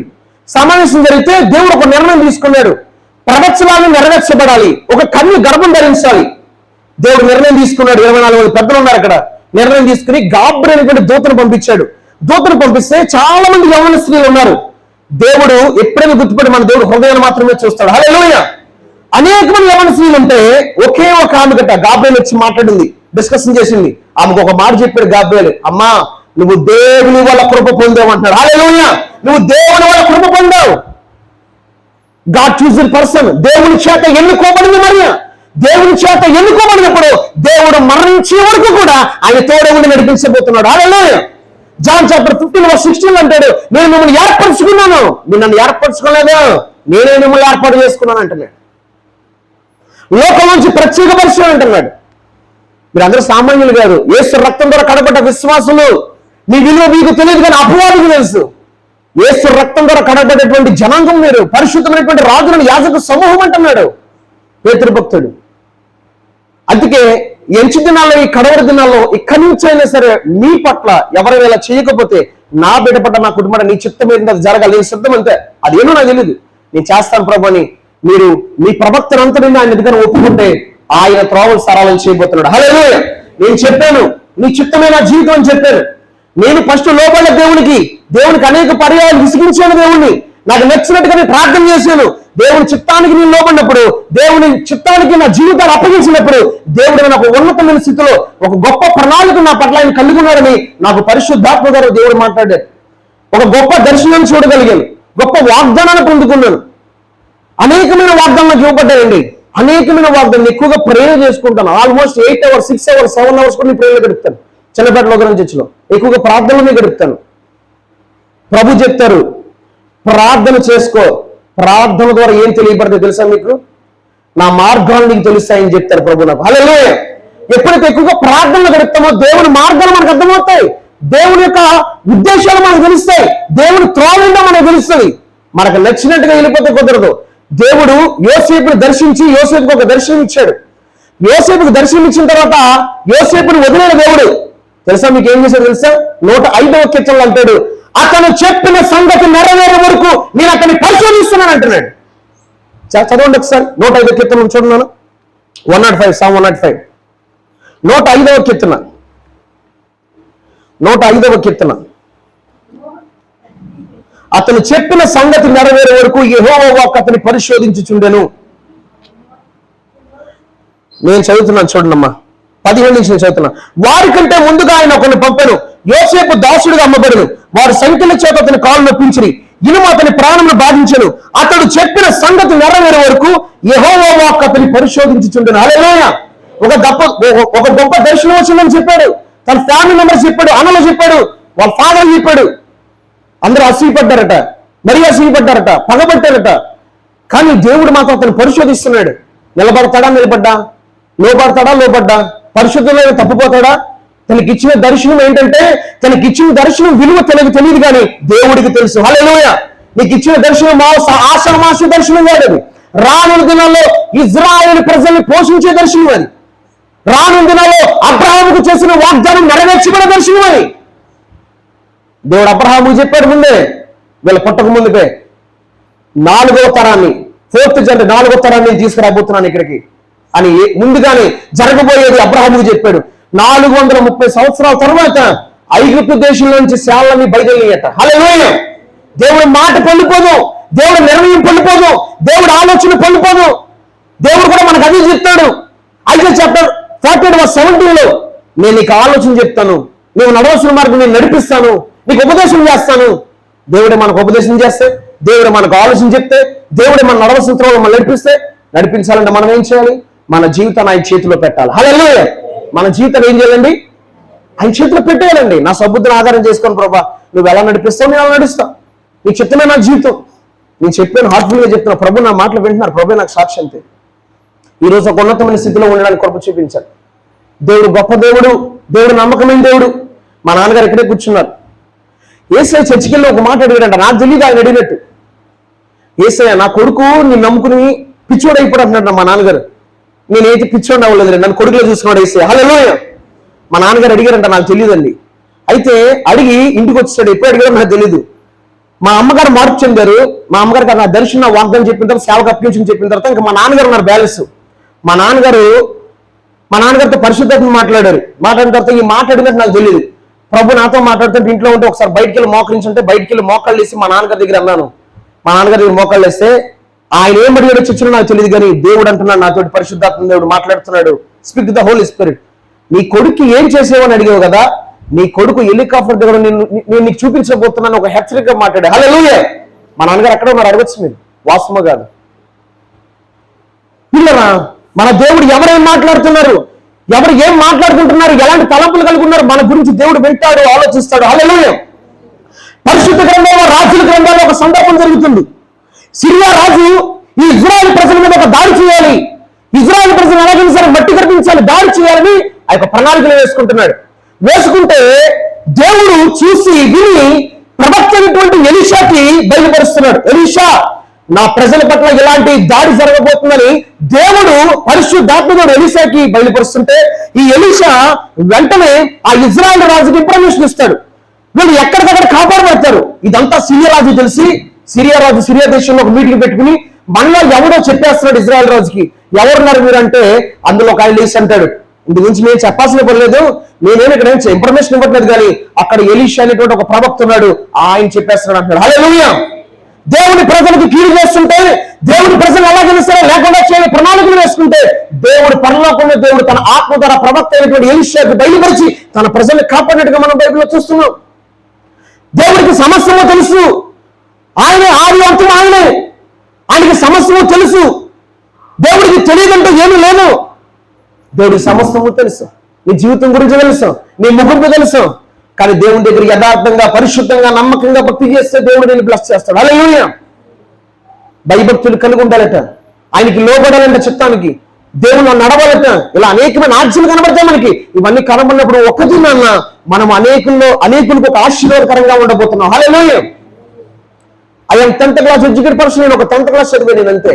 సమావేశం జరిగితే దేవుడు ఒక నిర్ణయం తీసుకున్నాడు. ప్రవచనాలు నెరవేర్చబడాలి, ఒక కన్య గర్భం ధరించాలి. దేవుడు నిర్ణయం తీసుకున్నాడు. 24 పెద్దలు ఉన్నారు అక్కడ. నిర్ణయం తీసుకుని గాబ్రియల్ అనేటువంటి దూతను పంపించాడు. దూతను పంపిస్తే చాలా మంది యవ్వన స్త్రీలు ఉన్నారు. దేవుడు ఎప్పుడైనా గుర్తుపడి మన దేవుడు హృదయాన్ని మాత్రమే చూస్తాడు. హల్లెలూయా. అనేక మంది యవ్వన స్త్రీలు ఉంటే ఒకే ఒక ఆమె గట్ట గాబ్రియల్ వచ్చి మాట్లాడింది, డిస్కషన్ చేసింది. ఆమెకు ఒక మాట చెప్పాడు గాబ్రియల్, అమ్మా నువ్వు దేవుని వల్ల కృప పొందావు అంటాడు. హల్లెలూయా. నువ్వు దేవుని వల్ల కృప పొందావు. God చూజ్డ్ person. దేవుని చేత ఎన్నుకోబడింది మరియా. దేవుని చేత ఎన్నుకోబడినప్పుడు దేవుడు మరణించే వరకు కూడా ఆయన తోడు ఉండి నడిపించబోతున్నాడు. హల్లెలూయా. జాన్ చాప్టర్ 15:16 అంటాడు, నేను మిమ్మల్ని ఏర్పరచుకున్నాను, మీరు నన్ను ఏర్పరచుకోలేదు, నేనే మిమ్మల్ని ఏర్పాటు చేసుకున్నాను అంటున్నాడు. లోకం నుంచి ప్రత్యేకపరిచాను అంటున్నాడు. మీరు అందరూ సామాన్యులు కాదు, యేసు రక్తం ద్వారా కడపడ్డ విశ్వాసులు. మీ విలువ మీకు తెలియదు కానీ అపవాదికి తెలుసు. యేసు రక్తం ద్వారా కడపడ్డటువంటి జనాంగం మీరు, పరిశుద్ధమైనటువంటి రాజులను యాజక సమూహం అంటున్నాడు పేతురు భక్తుడు. అందుకే ఎంచి దినాల్లో, ఈ కడవరి దినాల్లో ఇక్కడి నుంచి అయినా సరే మీ పట్ల ఎవరైనా ఇలా చేయకపోతే, నా బిడ్డ పట్ల, నా కుటుంబం నీ చిత్తం మీద జరగాలి, నీ సిద్ధం అంతే, అదేనో నాకు తెలియదు, నేను చేస్తాను ప్రభు అని మీరు మీ ప్రవక్తను అంతటిని ఆయన ఎదుగుని ఒప్పుకుంటే ఆయన త్రోవలు సరళం చేయబోతున్నాడు. హల్లెలూయా. నేను చెప్పాను నీ చిత్తమే నా జీవితం అని చెప్పాను. నేను ఫస్ట్ లోపల దేవునికి అనేక పర్యాయాలు విసిగించాను. దేవుణ్ణి నాకు నచ్చినట్టుగా నేను ప్రార్థన చేశాను. దేవుని చిత్తానికి నేను లోబడినప్పుడు, దేవుని చిత్తానికి నా జీవితాన్ని అప్పగించినప్పుడు దేవుడు నాకు ఉన్నతమైన స్థితిలో ఒక గొప్ప ప్రణాళిక నా పట్ల ఆయన కలిగి ఉన్నాడని నాకు పరిశుద్ధాత్మ గారు దేవుడు మాట్లాడాడు. ఒక గొప్ప దర్శనాన్ని చూడగలిగాను, గొప్ప వాగ్దానాన్ని పొందుకున్నాను. అనేకమైన వాగ్దానాలు ఇవ్వబడ్డాయండి. అనేకమైన వాగ్దానాలు ఎక్కువగా ప్రేయర్ చేసుకుంటాను. ఆల్మోస్ట్ 8 hours 6 hours 7 hours కూడా నేను ప్రేయర్లో గడుపుతాను. చిన్నపేట లోకరం చర్చిలో ఎక్కువగా ప్రార్థనలోనే గడుపుతాను. ప్రభు చెప్తారు, ప్రార్థన చేసుకో. ప్రార్థన ద్వారా ఏం తెలియబడుతుందో తెలుసా మీకు? నా మార్గాలు నీకు తెలుస్తాయని చెప్తారు ప్రభు నాకు. హల్లెలూయా. ఎప్పుడైతే ఎక్కువగా ప్రార్థనలు గడుపుతామో దేవుని మార్గాలు మనకు అర్థమవుతాయి, దేవుని యొక్క ఉద్దేశాలు మనకు తెలుస్తాయి, దేవుని త్రోవలో మనకు తెలుస్తుంది. మనకు నచ్చినట్టుగా వెళ్ళిపోతే కుదరదు. దేవుడు యోసేపుని దర్శించి యోసేపుకి ఒక దర్శనం ఇచ్చాడు. యోసేపుకి దర్శనం ఇచ్చిన తర్వాత యోసేపుని వదిలేని దేవుడు తెలుసా మీకు ఏం చేశాడు తెలుసా? 105వ కీర్తనలో అంటాడు, అతను చెప్పిన సంగతి నెరవేరే వరకు నేను అతన్ని పరిశోధిస్తున్నాను అంటున్నాడు. చదవండి ఒకసారి 105వ కీర్తన చూడన్నాను. 105 Psalm 105 105వ కీర్తన 105వ కీర్తన. అతను చెప్పిన సంగతి నెరవేరే వరకు యెహోవా వాక్కు అతన్ని పరిశోధించుచుండెను. నేను చదువుతున్నాను చూడండమ్మా, 17 నుంచి నేను చదువుతున్నా. వారి కంటే ముందుగా ఆయన ఒకరిని పంపెను, యోసేపు దాసుడుగా అమ్మబడును. వారు సంఖ్యల చేత అతని కాళ్ళు నొప్పించిరి, ఇనుము అతని ప్రాణమును బాధించెను. అతడు చెప్పిన సంగతి నెరవేరే వరకు యెహోవా వాక్కు అతన్ని పరిశోధించుచుండెను. హల్లెలూయా. ఒక గొప్ప దర్శనం వచ్చిందని చెప్పాడు. తన ఫ్యామిలీ మెంబర్స్ చెప్పాడు, అన్నలు చెప్పాడు, వాళ్ళ ఫాదర్ చెప్పాడు. అందరూ అసూయపడ్డారట, మరీ అసూయపడ్డారట, పగబట్టారట. కానీ దేవుడు మాత్రం అతను పరిశోధిస్తున్నాడు. నిలబడతాడా, లోపడ్డా, పరిశుద్ధంలో తప్పిపోతాడా? తనకి ఇచ్చిన దర్శనం ఏంటంటే, తనకి ఇచ్చిన దర్శనం విలువ తెలియదు కానీ దేవుడికి తెలుసు. హల్లెలూయా. నీకు ఇచ్చిన దర్శనం ఆషామాష దర్శనం కాదు అది. రానున్న దినాల్లో ఇజ్రాయేలు ప్రజల్ని పోషించే దర్శనం అది. రానున్న దినాల్లో అబ్రహాముకు చేసిన వాగ్దానం నెరవేర్చబడే దర్శనం అది. దేవుడు అబ్రహాముకు చెప్పాడు ముందే, వీళ్ళ పుట్టక ముందుకే 4వ తరాన్ని, 4వ తరాన్ని తీసుకురాబోతున్నాను ఇక్కడికి అని ముందుగానే జరగబోయేది అబ్రహాముకు చెప్పాడు. 430 సంవత్సరాల తర్వాత ఐగుప్తు దేశంలో నుంచి శాలని బయలుదేరట. హల్లెలూయా. దేవుడి మాట పొందిపోదు, దేవుడి నిర్ణయం పొందిపోదు, దేవుడి ఆలోచన పొందిపోదు. దేవుడు కూడా మనకు అది చెప్తాడు. అయితే చాప్టర్ 48:17 నేను నీకు ఆలోచన చెప్తాను, నువ్వు నడవలసిన మార్గం నేను నడిపిస్తాను, నీకు ఉపదేశం చేస్తాను. దేవుడే మనకు ఉపదేశం చేస్తే, దేవుడే మనకు ఆలోచన చెప్తే, దేవుడే మన నడవలసిన త్రోవలో మనం నడిపించాలంటే మనం ఏం చేయాలి? మన జీవితాన్ని ఆయన చేతిలో పెట్టాలి. హల్లెలూయా. మన జీవితం ఏం చేయాలండి? ఆయన చేతిలో పెట్టేయాలండి. నా సబుద్ధిని ఆధారం చేసుకొని ప్రభా నువ్వు ఎలా నడిపిస్తావు, నేను అలా నడుస్తా. నీకు చెప్తున్నా నా జీవితం, నేను చెప్పాను, హార్ట్ఫుల్గా చెప్తున్నా. ప్రభు నా మాటలు వింటున్నారు, ప్రభు నాకు సాక్షి అంతే. ఈరోజు ఒక ఉన్నతమైన స్థితిలో ఉండడానికి కృప చూపించాలి. దేవుడు గొప్ప దేవుడు, దేవుడు నమ్మకమైన దేవుడు. మా నాన్నగారు ఇక్కడే కూర్చున్నారు. యేసయ్య చర్చికి వెళ్ళి ఒక మాట అడిగాడంట, నాకు తెలియదు ఆయన అడిగినట్టు. యేసయ్య నా కొడుకు నేను నమ్ముకుని పిచ్చోడు అయిపోయి అంటున్నాడు మా నాన్నగారు. నేనైతే పిచ్చోడు అవ్వలేదు, నన్ను కొడుకులో చూసుకున్నాడు యేసయ్య. హల్లెలూయా. మా నాన్నగారు అడిగారంట, నాకు తెలియదండి. అయితే అడిగి ఇంటికి వచ్చాడు. ఎప్పుడు అడిగారో నాకు తెలియదు. మా అమ్మగారు మార్పు చెందారు. మా అమ్మగారికి నా దర్శనం వాగ్దానం చెప్పిన తర్వాత, సేవకు అప్పించి చెప్పిన తర్వాత ఇంకా మా నాన్నగారు ఉన్నారు బ్యాలెన్స్. మా నాన్నగారితో పరిశుద్ధతను మాట్లాడిన తర్వాత ఈ మాట అడిగినట్టు నాకు తెలియదు. ప్రభు నాతో మాట్లాడుతుంటే ఇంట్లో ఉంటే ఒకసారి బయటికి వెళ్ళి మోకరించుంటే బయటికి వెళ్ళి మోకాళ్ళు వేసి మా నాన్నగారి దగ్గర అన్నాను. మా నాన్నగారి దగ్గర మోకాళ్ళు వేస్తే ఆయన ఏం అడిగాడో చర్చలో నాకు తెలియదు కానీ దేవుడు అంటున్నాడు నాతో, పరిశుద్ధాత్మ దేవుడు మాట్లాడుతున్నాడు. Speak the holy spirit. నీ కొడుకు ఏం చేసేవని అడిగావు కదా, నీ కొడుకు హెలికాప్టర్ దగ్గర నేను నీకు చూపించబోతున్నాను ఒక హెచ్చరికగా మాట్లాడే. హల్లెలూయా. మా నాన్నగారు అక్కడ ఉన్నారు, అడగచ్చు మీరు, వాస్తవ కాదు. పిల్లరా, మన దేవుడు ఎవరేం మాట్లాడుతున్నారు, ఎవరు ఏం మాట్లాడుకుంటున్నారు, ఎలాంటి తలంపులు కలిగి ఉన్నారు, మన గురించి దేవుడు వింటాడు, ఆలోచిస్తాడు. హల్లెలూయా. పరిశుద్ధ గ్రంథంలో, రాజుల గ్రంథంలో ఒక సందర్భం జరుగుతుంది. సిరియా రాజు ఈ ఇజ్రాయెల్ ప్రజల మీద ఒక దాడి చేయాలి, ఇజ్రాయెల్ ప్రజలు ఎలాగైనా సరే మట్టి కనిపించాలి, దాడి చేయాలని ఆ యొక్క ప్రణాళికలు వేసుకుంటే దేవుడు చూసి విని ప్రవక్త అయినటువంటి ఎలీషాకి బయలుపరుస్తున్నాడు. ఎలీషా, నా ప్రజల పట్ల ఇలాంటి దాడి జరగబోతుందని దేవుడు పరిశుద్ధాత్మడు ఎలీషాకి బయలుపరుస్తుంటే ఈ ఎలీషా వెంటనే ఆ ఇజ్రాయెల్ రాజుకి ఇన్ఫర్మేషన్ ఇస్తాడు. వీళ్ళు ఎక్కడికక్కడ కాపాడబడతారు. ఇదంతా సిరియా రాజు తెలిసి సిరియా దేశంలో ఒక మీటింగ్ పెట్టుకుని మనలో ఎవడో చెప్పేస్తున్నాడు ఇజ్రాయెల్ రాజుకి. ఎవరున్నారు మీరు అంటే అందులో ఒక ఆయన లేచి అంటాడు, ఇంటి గురించి నేను చెప్పాల్సిన పర్లేదు, నేనేమి ఇక్కడ ఇన్ఫర్మేషన్ ఇవ్వట్లేదు కానీ అక్కడ ఎలీషా అనేటువంటి ఒక ప్రవక్త ఉన్నాడు, ఆయన చెప్పేస్తున్నాడు అంటాడు. హల్లెలూయా. దేవుని ప్రజలకు కీడు చేస్తుంటే, దేవుని ప్రజలు ఎలాగైనా సరే లేకుండా చేయని ప్రణాళికలు వేసుకుంటే దేవుడు పరలోకంలో దేవుడు తన ఆత్మ ద్వారా ప్రవక్త అయినటువంటి ఎలీషాకు బయలుపరిచి తన ప్రజల్ని కాపాడినట్టుగా మనం బైబిల్లో చూస్తున్నాం. దేవుడికి సమస్తము తెలుసు, ఆయనే ఆది అంతం, ఆయనకి సమస్తము తెలుసు. దేవుడికి తెలియదంటూ ఏమీ లేదు. దేవుడికి సమస్తము తెలుసు. నీ జీవితం గురించి తెలుసు, నీ ముగింపు తెలుసు. కానీ దేవుని దగ్గర యథార్థంగా, పరిశుద్ధంగా, నమ్మకంగా భక్తి చేస్తే దేవుడు నేను బ్లెస్ చేస్తాడు. హల్లెలూయా. భయభక్తులు కలిగి ఉండాలట, ఆయనకి లోబడాలంట, చిత్తానికి దేవుడు నడవాలట. ఇలా అనేకమైన ఆజ్ఞలు కనబడతాయి మనకి. ఇవన్నీ కనబడినప్పుడు ఒకటి నాన్న మనం అనేకులకు ఒక ఆశీర్వాదకరంగా ఉండబోతున్నాం. Hallelujah. I'm 10th class educate person. నేను ఒక 10th క్లాస్ చదివాను, నేను అంతే.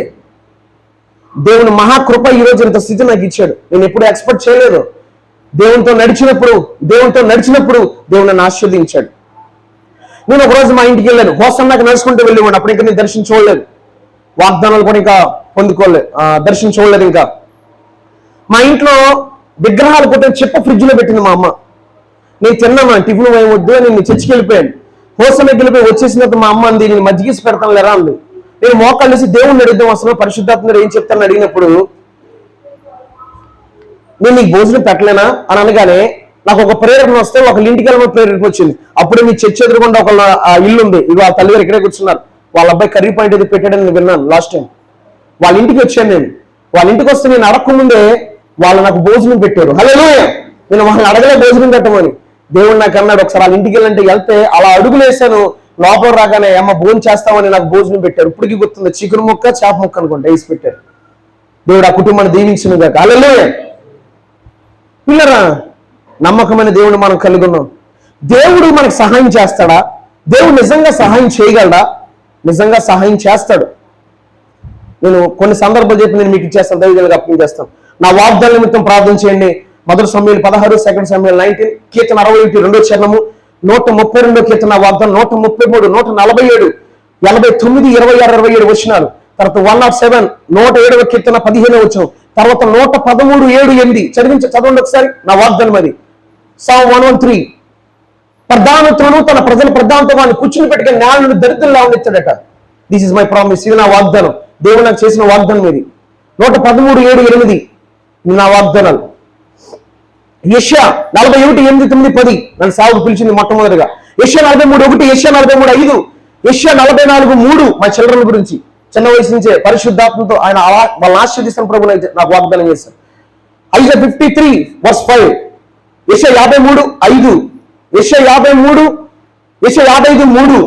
దేవుని మహాకృప ఈ రోజు ఇంత స్థితి నాకు ఇచ్చాడు. నేను ఎప్పుడు ఎక్స్పెక్ట్ చేయలేదు. దేవునితో నడిచినప్పుడు దేవుడు నన్ను ఆశీర్వదించాడు. నేను ఒక రోజు మా ఇంటికి వెళ్ళాను. హోసన్నాకి నడుచుకుంటూ వెళ్ళేవాడిని. అప్పుడు ఇంకా నేను దర్శనం చూడలేదు, వాగ్దానాలు కూడా ఇంకా పొందుకోలేదు, దర్శనం చూడలేదు. ఇంకా మా ఇంట్లో విగ్రహాలు కొట్టిన చెప్ప ఫ్రిడ్జ్ లో పెట్టింది మా అమ్మ. నేను తిన్నాను, టిఫిన్ వద్దు, నేను చర్చికి వెళ్ళిపోయాను. హోసన్నకి వెళ్ళిపోయి వచ్చేసినప్పుడు మా అమ్మ అంది, నేను మజ్జిగీసి పెడతాను లేరా అంది. నేను మోకాళ్ళు వేసి దేవుణ్ణి అడుగుదాం, అసలు పరిశుద్ధాత్మ ఏం చెప్తానని అడిగినప్పుడు, నేను నీకు భోజనం పెట్టలేనా అని అనగానే నాకు ఒక ప్రేరణ వస్తే ఒకళ్ళ ఇంటికి వెళ్ళిన ప్రేరణ వచ్చింది. అప్పుడే మీ చర్చ ఎదురుకుండా ఒక ఇల్లు ఉంది, ఇక ఆ తల్లిగారు ఇక్కడే కూర్చున్నారు. వాళ్ళ అబ్బాయి కర్రీ పాయింట్ ఏది పెట్టాడని నేను విన్నాను లాస్ట్ టైం. వాళ్ళ ఇంటికి వచ్చాను నేను. వాళ్ళ ఇంటికి వస్తే నేను అడగకముందే వాళ్ళు నాకు భోజనం పెట్టారు. హల్లెలూయా. నేను వాళ్ళని అడగలే భోజనం పెట్టమని. దేవుడు నాకు అన్నాడు, ఒకసారి వాళ్ళ ఇంటికి వెళ్తే అలా అడుగులు వేసాను. లోపల రాగానే అమ్మ భోజనం చేస్తామని నాకు భోజనం పెట్టారు. ఇప్పటికీ గుర్తుంది, చికెన్ ముక్క చేప ముక్క అనుకుంటా వేసి పెట్టారు. దేవుడు ఆ కుటుంబాన్ని దీవించిన గాక. హల్లెలూయా. పిల్లరా, నమ్మకమైన దేవుడు మనం కలిగి ఉన్నాం. దేవుడు మనకు సహాయం చేస్తాడా? దేవుడు నిజంగా సహాయం చేయగలడా? నిజంగా సహాయం చేస్తాడు. నేను కొన్ని సందర్భాలు చెప్పి నేను మీకు ఇచ్చేస్తాను, దైవజనులకు అప్పం చేస్తాను. నా వాగ్దాన నిమిత్తం ప్రార్థన చేయండి. 1 సమూయేలు 16, 2 సమూయేలు 19, కీర్తన 61, 2వ చరణము, 132 కీర్తన వాగ్దానం, 133, 147, 89, 26, 27 వచనాలు. తర్వాత 107, 107వ కీర్తన 15వ వచనం. తర్వాత 113, 7, 8 చదవండి ఒకసారి. నా వాగ్దానం అది. Psalm 113, ప్రధానతోను తన ప్రజల ప్రధానతో వాడిని కూర్చుని పెట్టుకుని న్యాయాలను దరిద్రంలా ఉండిస్తాడట. This is my promise. ఇది నా వాగ్దానం, దేవుడు నాకు చేసిన వాగ్దానం ఇది. 113, 7, 8 నా వాగ్దానాలు. యెషయా 41, 8, 9, 10 నన్ను సాగుకు పిలిచింది మొట్టమొదటిగా. యెషయా 43, 1, యెషయా 43, 5, యెషయా 44, 3 మా చిల్డ్రన్ గురించి చిన్న వయసు నుంచే పరిశుద్ధాత్మతో ఆయన వాళ్ళని ఆశీర్దిస్తున్న ప్రభుని నాకు వాగ్దానం చేశారు. ఐజా 53, verse 5, యెషయా 53, 5, యెషయా 53, యెషయా 55, 3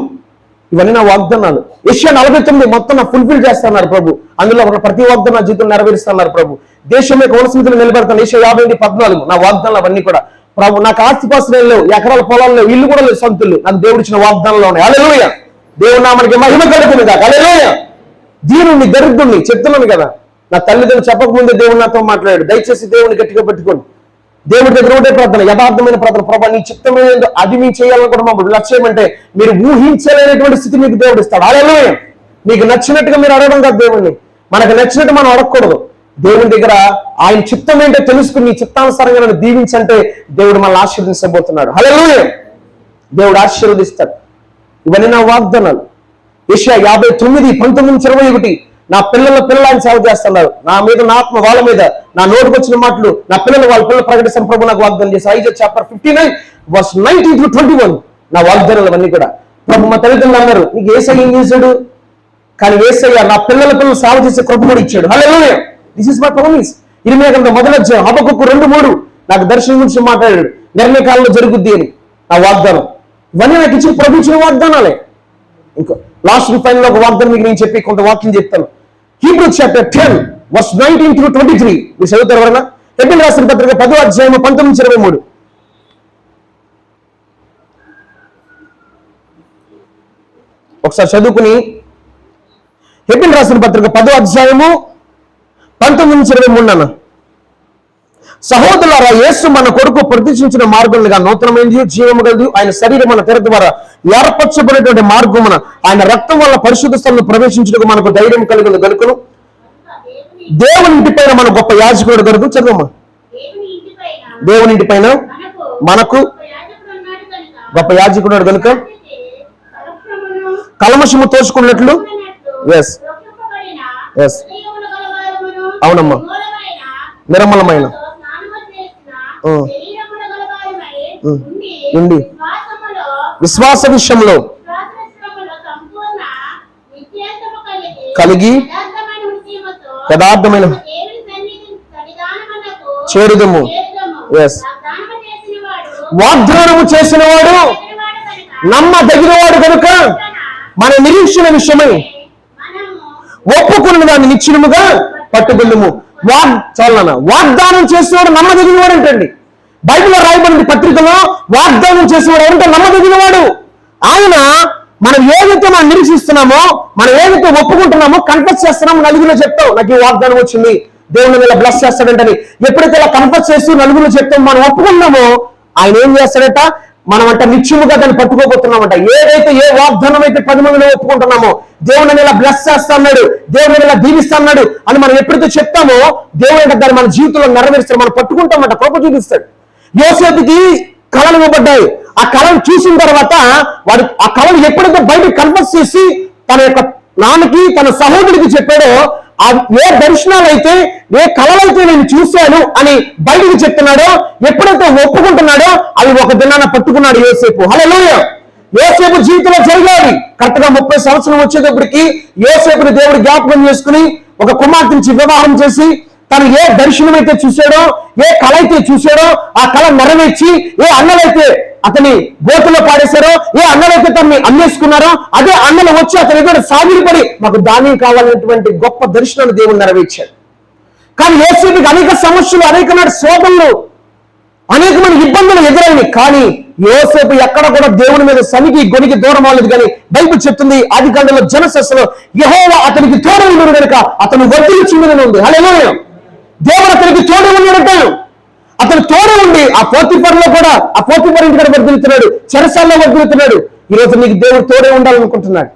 ఇవన్నీ నా వాగ్దానాలు. యెషయా 49 మొత్తం నా ఫుల్ఫిల్ చేస్తున్నారు ప్రభు. అందులో ఒక ప్రతి వాగ్దానం జీవితం నెరవేరుస్తున్నారు ప్రభు. దేశం యొక్క ఉన్నతస్థితిలో నిలబెడతాను. యెషయా 50, 14 నా వాగ్దానాలు అవన్నీ కూడా. ప్రభు నాకు ఆస్తిపాస్తులు లేవు, ఎకరాల పొలాలు లేవు, ఇల్లు కూడా లేవు, సొంతులు నాకు దేవుడు ఇచ్చిన వాగ్దానాలు ఉన్నాయి. హల్లెలూయా. దేవుడు నామనికి మహిమ కలుగుతుంది కాక. హల్లెలూయా. దీనుని దరిద్రుని చెప్తున్నాను కదా, నా తల్లిదండ్రులు చెప్పకముందే దేవుడు నాతో మాట్లాడాడు. దయచేసి దేవుని గట్టిగా పట్టుకోండి. దేవుడి దగ్గర ఉండే ప్రార్థన, యథార్థమైన ప్రార్థన. ప్రభా నీ చిత్తమైన అది మీరు చేయాలని కూడా మాకు లక్ష్యం అంటే మీరు ఊహించలేనటువంటి స్థితి మీకు దేవుడు ఇస్తాడు. హల్లెలూయా. మీకు నచ్చినట్టుగా మీరు అడగడం కాదు దేవుణ్ణి, మనకు నచ్చినట్టు మనం అడగకూడదు. దేవుని దగ్గర ఆయన చిత్తం ఏంటో తెలుసుకుని నీ చిత్తానుసారంగా నన్ను దీవించంటే దేవుడు మనల్ని ఆశీర్వదించబోతున్నాడు. హల్లెలూయా. దేవుడు ఆశీర్వదిస్తాడు. ఇవన్నీ నా వాగ్దానాలు. యెషయా 59, 19, 21 నా పిల్లల ఆయన సేవ చేస్తున్నారు. నా మీద నా ఆత్మ వాళ్ళ మీద, నా నోటికి వచ్చిన మాటలు నా వాళ్ళ పిల్లలు ప్రకటిస్తున్న ప్రభు నాకు వాగ్దానం చేశారు. ఐజా చాప్టర్ 59, verse 19 through 21 నా వాగ్దానాలు అవన్నీ కూడా. ప్రభు మా తల్లిదండ్రులు అన్నారు, నీకు యేసయ్య ఏం చేశాడు? కానీ యేసయ్య నా పిల్లల సేవ చేసే కృప కూడా ఇచ్చాడు. Hallelujah. This is my promise. ఇర్మియా గ్రంథం 1వ అధ్యాయం, హబక్కూకు 2:3 నాకు దర్శనం గురించి మాట్లాడాడు. నిర్ణయ కాలంలో జరుగుద్ది అని నా వాగ్దానం. ఇవన్నీ నాకు ఇచ్చిన ప్రభు ఇచ్చిన వాగ్దానాలే. ఇంకా లాస్ట్ ఫైనల్ ఒక వాగ్దానం మీకు నేను చెప్పి కొంత వాక్యం చెప్తాను. హీబ్రూస్ చాప్టర్ 10, verse 19 through 23 మీరు చదువుతారు ఎవరన్నా? హెబ్రీయులకు రాసిన పత్రిక 10వ అధ్యాయం 19-23 ఒకసారి చదువుకుని, హెబ్రీయులకు రాసిన పత్రిక 10వ అధ్యాయము 19-23 అన్న. సహోదరులారా, యేసు మన కొరకు ప్రతిష్ఠించిన మార్గములుగా నూతనమైనది, జీవము గలది ఆయన శరీరం మన తెర ద్వారా ఏర్పరచబడినటువంటి మార్గమున ఆయన రక్తం వల్ల పరిశుద్ధ స్థలంలో ప్రవేశించుటకు మనకు ధైర్యం కలిగింది గనుకను దేవుని ఇంటిపైన మన గొప్ప యాజకుడు దొరుకు. చదవమ్మా. దేవుని ఇంటి పైన మనకు గొప్ప యాజకుడు కనుక కల్మషము తోచుకున్నట్లు. ఎస్ ఎస్ అవునమ్మా. నిర్మలమైన ఉండి విశ్వాస విషయంలో కలిగి యథార్థమైన చేరుదము. ఎస్ వాగ్దానము చేసిన వాడు నమ్మదగిన వాడు కనుక మన నిరీక్షణ విషయమై ఒప్పుకున్న దాన్ని నిశ్చయముగా పట్టుకుందుము. వాగ్దానం చేసేవాడు నమ్మదగిన వాడు ఏంటండి? బైబిల్లో రాయబడింది పత్రికలో వాగ్దానం చేసేవాడు ఎవరంటే నమ్మదగిన వాడు. ఆయన మనం ఏదైతే మనం నిరీక్షిస్తున్నామో, మనం ఏదైతే ఒప్పుకుంటున్నామో, కన్ఫెస్ చేస్తున్నామో, నలుగురిలో చెప్తాం నాకు ఈ వాగ్దానం వచ్చింది, దేవుని ఇలా బ్లెస్ చేస్తాడంటని. ఎప్పుడైతే ఇలా కన్ఫెస్ చేస్తూ నలుగురిలో చెప్తాం, మనం ఒప్పుకున్నామో ఆయన ఏం చేస్తాడట? మనం అంటే నిత్యముగా దాన్ని పట్టుకోబోతున్నామంట. ఏదైతే ఏ వాగ్దానం అయితే 10 మందిలో ఒప్పుకుంటున్నామో, దేవుడిని ఇలా బ్లెస్ చేస్తా అన్నాడు, దేవుడిని ఇలా దీవిస్తా అన్నాడు అని మనం ఎప్పుడైతే చెప్తామో, దేవుడు అంటే దాన్ని మన జీవితంలో నెరవేరుస్తాడు, మనం పట్టుకుంటామంట, కృప చూపిస్తాడు. యోసేపుకి కళలు ఇవ్వబడ్డాయి. ఆ కళను చూసిన తర్వాత వాడు ఆ కళను ఎప్పుడైతే బయటకు కన్ఫర్స్ చేసి తన యొక్క నాన్నకి తన సహోదరుడికి చెప్పాడో, ఆ ఏ దర్శనాలు అయితే ఏ కళలైతే నేను చూశాను అని బయటికి చెప్తున్నాడో, ఎప్పుడైతే ఒప్పుకుంటున్నాడో అవి ఒక దినాన పట్టుకున్నాడు యోసేపు. హల్లెలూయా. యోసేపు జీవితంలో జరిగాయి. కరెక్ట్ గా 30 సంవత్సరం వచ్చేటప్పటికి యోసేపుని దేవుడు జ్ఞాపకం చేసుకుని ఒక కుమార్తెనిచ్చి వివాహం చేసి, తను ఏ దర్శనం అయితే చూశాడో, ఏ కళ అయితే చూశాడో ఆ కళ నెరవేర్చి, ఏ అన్నలైతే అతని గోతులో పాడేశారో, ఏ అన్నలైతే తనని అమ్మేసుకున్నారో, అదే అన్నలు వచ్చి అతని దగ్గర సాగిపడి మాకు ధాన్యం కావాలనేటువంటి గొప్ప దర్శనాన్ని దేవుడు నెరవేర్చాడు. కానీ యోసేపుకి అనేక సమస్యలు, అనేకమైన శోధనలు, అనేకమైన ఇబ్బందులు ఎదురైనవి. కానీ యోసేపు ఎక్కడ కూడా దేవుని మీద సనిగి గొనికి దూరం అవ్వలేదు. కానీ బైబిల్ చెప్తుంది ఆదికాండంలో జెనసిస్‌లో యెహోవా అతనికి తోడై ఉన్నాడు కనుక అతను వర్ధిల్లుచుండని ఉంది. హల్లెలూయా. దేవుడు అతనికి తోడై ఉన్నాడంటాడు. అతను తోడే ఉండి ఆ పోతిఫర్లో కూడా, ఆ పోతిఫర్ ఇంటి కూడా వర్ధిల్లుతున్నాడు, చెరసాల్లో వర్ధిల్లుతున్నాడు. ఈరోజు నీకు దేవుడు తోడే ఉండాలనుకుంటున్నాడు.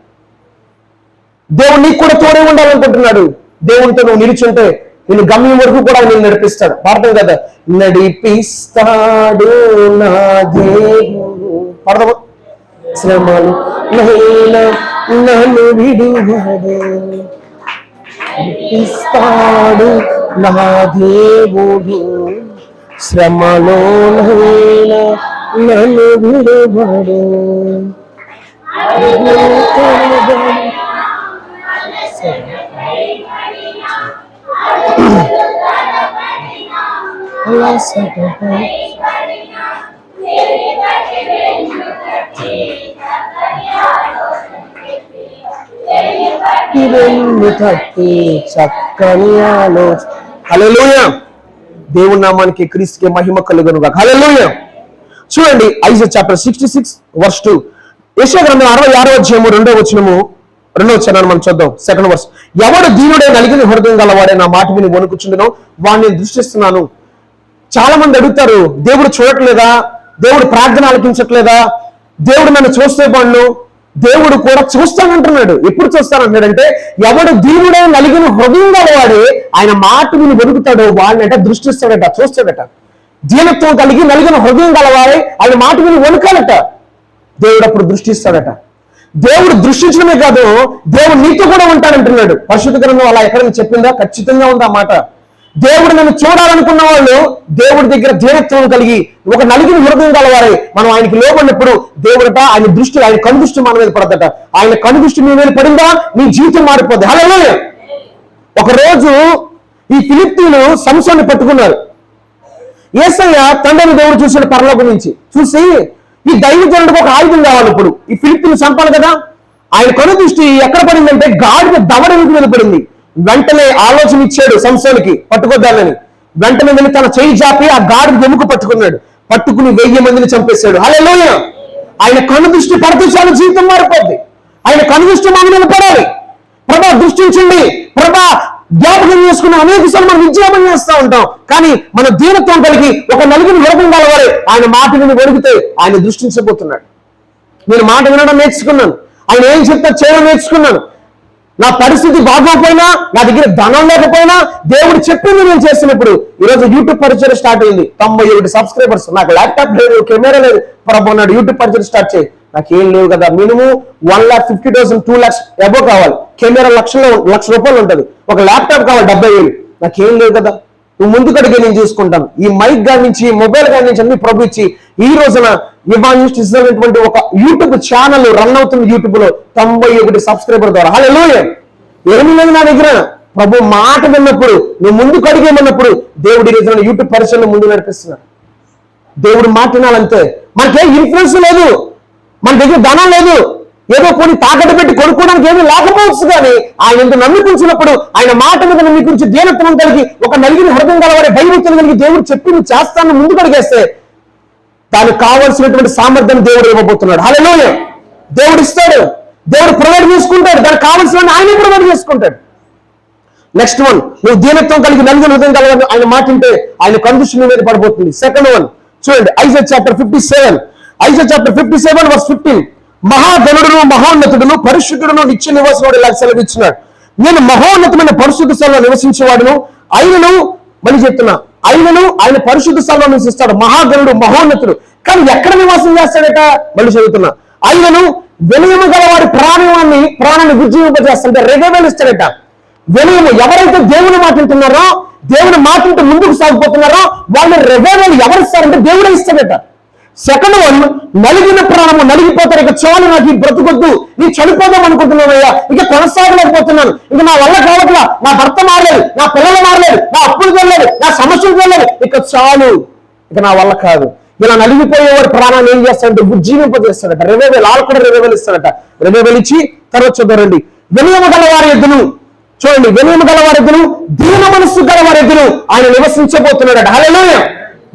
దేవుడు నీకు కూడా తోడే ఉండాలనుకుంటున్నాడు. దేవునితో నువ్వు నిలిచుంటే నేను గమ్యం వరకు కూడా నేను నడిపిస్తాడు. పాడతాం కదా, నడిపిస్తాడు నా దేవుడు. పాడదామా? శ్రమలు నన్ను విడువడు, నడిపిస్తాడు నా దేవుడు, శ్రమలో నన్ను విడువడు. చక్కని ఆలోచన. హల్లెలూయా. దేవుని నామానికి క్రీస్తుకి మహిమ కలుగును గాక. హల్లెలూయా. చూడండి ఐజా చాప్టర్ 66 వర్స్ 2. యెషయా గ్రంథం 66వ అధ్యాయము 2వ వచనము, 2వ వచనాన్ని మనం చూద్దాం. 2nd verse. ఎవడు దీనుడే నలిగిన హృదయం గలవాడే నా మాట విని వణుకుచుండునో వాడిని దృష్టిస్తున్నాను. చాలా మంది అడుగుతారు, దేవుడు చూడట్లేదా, దేవుడు ప్రార్థన ఆలకించట్లేదా, దేవుడు నన్ను చూస్తే బాను. దేవుడు కూడా చూస్తానంటున్నాడు. ఎప్పుడు చూస్తానంటున్నాడంటే, ఎవడు దీనుడే నలిగిన హృదయం గలవాడే ఆయన మాట విని వణుకుతాడో వాడినట దృష్టిస్తాడట, చూస్తాడట. దీనత్వం కలిగి నలిగిన హృదయం గలవాడే ఆయన మాట విని వణుకాలట. దేవుడు అప్పుడు దృష్టిస్తాడట. దేవుడు దృష్టించడమే కాదు, దేవుడు నీతో కూడా ఉంటాడంటున్నాడు. పరిశుద్ధ గ్రంథం అలా ఎక్కడైనా చెప్పిందా? ఖచ్చితంగా ఉంది ఆ మాట. దేవుడు నన్ను చూడాలనుకున్న వాళ్ళు దేవుడి దగ్గర దీనత్వం కలిగి ఒక నలిగిన హృదయం గలవారే మనం ఆయనకి లోబడినప్పుడు దేవుడట ఆయన దృష్టి, ఆయన కనుదృష్టి మన మీద పడదట. ఆయన కనుదృష్టి మీ మీద పడిందా నీ జీవితం మారిపోద్ది. హల్లెలూయా. ఒకరోజు ఈ ఫిలిష్తీయులు సంసోన్ని పట్టుకున్నారు. యేసయ్య తండ్రిని దేవుడు చూసిన పరలోకం నుంచి చూసి, ఈ దైవజనుడికి ఒక ఆయుధం కావాలి. ఇప్పుడు ఈ ఫిలిష్తీయులు చంపాలి కదా. ఆయన కనుదృష్టి ఎక్కడ పడిందంటే గాడిద దవడ మీద పడింది. వెంటనే ఆలోచన ఇచ్చాడు సంసోనికి పట్టుకోద్దాలని. వెంటనే వెళ్ళి తన చేయి జాపి ఆ గాడిద ఎముక పట్టుకున్నాడు. పట్టుకుని 1000 మందిని చంపేశాడు. హల్లెలూయా. ఆయన కనుదృష్టి పడితే చాలు జీవితం మారిపోద్ది. ఆయన కనుదృష్టి మన మీద పడాలి. ప్రభా దృష్టించండి, ప్రభా జ్ఞాపకం చేసుకుని అనేక సార్లు మనం విజ్ఞాపన చేస్తూ ఉంటాం. కానీ మన దీనత్వం కలిగి ఒక నలుగురు లోపం కలవారే ఆయన మాట విని వణికితే ఆయన దృష్టించబోతున్నాడు. నేను మాట వినడం నేర్చుకున్నాను, ఆయన ఏం చెప్తా చేయడం నేర్చుకున్నాను. నా పరిస్థితి బాగోకపోయినా, నా దగ్గర ధనం లేకపోయినా దేవుడు చెప్పింది నేను చేస్తున్నప్పుడు ఈరోజు యూట్యూబ్ పరిచయం స్టార్ట్ అయింది. 91 సబ్స్క్రైబర్స్. నాకు ల్యాప్టాప్ లేదు, కెమెరా లేదు. ప్రభు నాడు యూట్యూబ్ పరిచయం స్టార్ట్ చేయి. నాకేం లేవు కదా. మినిమం 1,50,000 2 lakhs అబో కావాలి. కెమెరా లక్ష రూపాయలు ఉంటుంది. ఒక ల్యాప్టాప్ కావాలి 70,000. నాకేం లేవు కదా. నువ్వు ముందు కడిగే నేను చూసుకుంటాను. ఈ మైక్ గారి నుంచి, మొబైల్ గారి నుంచి అన్ని ప్రభు ఇచ్చి ఈ రోజున ఇవాంజలిస్ట్ అనేటువంటి ఒక యూట్యూబ్ ఛానల్ రన్ అవుతుంది. యూట్యూబ్ లో 91 సబ్స్క్రైబర్ ద్వారా. హల్లెలూయా. ఏమీ లేదు నా దగ్గర. ప్రభు మాట విన్నప్పుడు, నువ్వు ముందు కడిగేమన్నప్పుడు దేవుడు ఈ రోజున యూట్యూబ్ పరిచయం ముందు నడిపిస్తున్నాడు. దేవుడు మాట వినాలంతే. మనకేం ఇన్ఫ్లుయెన్స్ లేదు, మన దగ్గర ధనం లేదు, ఏదో కొన్ని తాకట్టు పెట్టి కొనుక్కోవడానికి ఏమీ లేకపోవచ్చు. కానీ ఆయన ఎందుకు నమ్ముకుంటున్నప్పుడు, ఆయన మాట మీద మీ గురించి దీనత్వం కలిగి ఒక నలిగిన హృదయం గలవారే భయభక్తులు కలిగి దేవుడు చెప్పి నువ్వు చేస్తాను ముందు కడిగేస్తే దానికి కావాల్సినటువంటి సామర్థ్యాన్ని దేవుడు ఇవ్వబోతున్నాడు. హల్లెలూయా. దేవుడు ఇస్తాడు, దేవుడు ప్రొవైడ్ చేసుకుంటాడు. దానికి కావాల్సిన ఆయనే ప్రొవైడ్ చేసుకుంటాడు. నెక్స్ట్ వన్, నువ్వు దీనత్వం కలిగి నలిగిన హృదయం కలవాలి ఆయన మాట ఉంటే ఆయన కనుదృష్టి మీద పడిపోతుంది. 2nd one చూడండి, ఐజా చాప్టర్ 57 ఐజా చాప్టర్ 57:15 మహాగణుడును మహోన్నతుడును పరిశుద్ధుడును నిత్య నివాసుడు ఇలా సెలవిస్తున్నాడు. నేను మహోన్నతమైన పరిశుద్ధ స్థలంలో నివసించేవాడును, ఆయనను మళ్ళీ చెప్తున్నా, ఆయన పరిశుద్ధ స్థలంలో నివసిస్తాడు. మహాగణుడు మహోన్నతుడు, కానీ ఎక్కడ నివాసం చేస్తాడట? మళ్ళీ చదువుతున్నా, ఆయనను వినయము గల వారి ప్రాణాన్ని ఉజ్జీవింపజేస్తాడంటే రెగవేలు ఇస్తాడట. వినయము, ఎవరైతే దేవుని మాట వింటున్నారో, దేవుని మాట వింటూ ముందుకు సాగిపోతున్నారో వాళ్ళ రెగవేలు ఎవరిస్తారంటే దేవుడే ఇస్తాడట. సెకండ్ వన్, నలిగిన ప్రాణము, నలిగిపోతారు, ఇక చాలు నాకు ఈ బ్రతుకొద్దు, నేను చనిపోదాం అనుకుంటున్నానయ్యా, ఇక కొనసాగలేకపోతున్నాను, ఇక నా వల్ల కావట్లా, నా భర్త మారలేదు, నా పిల్లలు మారలేదు, నా అప్పులు వెళ్ళలేదు, నా సమస్యలు వెళ్ళలేదు, ఇక చాలు, ఇక నా వల్ల కాదు. ఇలా నలిగిపోయేవాడు ప్రాణాన్ని ఏం చేస్తాడంటే ఉజ్జీవింపజేస్తాడట. రెవెవేలు, వాళ్ళు కూడా రెవెవేలు ఇస్తాడట. రెవెవేలు ఇచ్చి తర్వాత చూద్దారండి, వినయము గలవారి ఎద్దును, చూడండి, వినయము గలవారి ఎద్దును, దీన మనస్సు గలవారి ఎద్దును ఆయన నివసించబోతున్నాడట. హల్లెలూయా.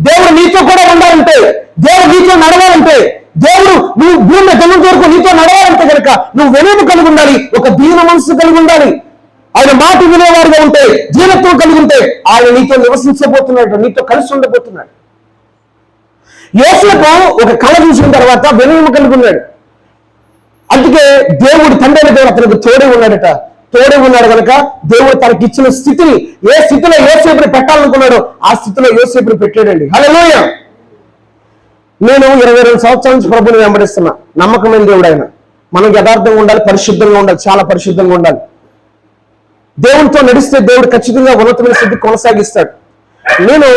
దేవుడు నీతో కూడా ఉండాలంటే, దేవుడు నీతో నడవాలంటే, దేవుడు నువ్వు భూమి జనం వరకు నీతో నడవాలంటే కనుక నువ్వు వినయము కలిగి ఉండాలి, ఒక దీన మనస్సు కలిగి ఉండాలి. ఆయన మాట వినేవారుగా ఉంటే, దీనత్వం కలిగి ఉంటే ఆయన నీతో నివసించబోతున్నాడు, నీతో కలిసి ఉండబోతున్నాడు. యోసేపు ఒక కళ చూసిన తర్వాత వినయము కలిగి ఉన్నాడు. అందుకే దేవుడు తండ్రి దేవుడు అతనికి తోడే ఉన్నాడట. తోడే ఉన్నాడు కనుక దేవుడు తనకి ఇచ్చిన స్థితిని, ఏ స్థితిలో యోసేపుని పెట్టాలనుకున్నాడో ఆ స్థితిలో యోసేపుని పెట్టాడండి. హల్లెలూయా. నేను 22 సంవత్సరాల నుంచి ప్రభుని వెంబడిస్తున్నా. నమ్మకమైన దేవుడు ఆయన. మనం యథార్థంగా ఉండాలి, పరిశుద్ధంగా ఉండాలి, చాలా పరిశుద్ధంగా ఉండాలి. దేవునితో నడిస్తే దేవుడు ఖచ్చితంగా ఉన్నతమైన స్థితి కొనసాగిస్తాడు. నేను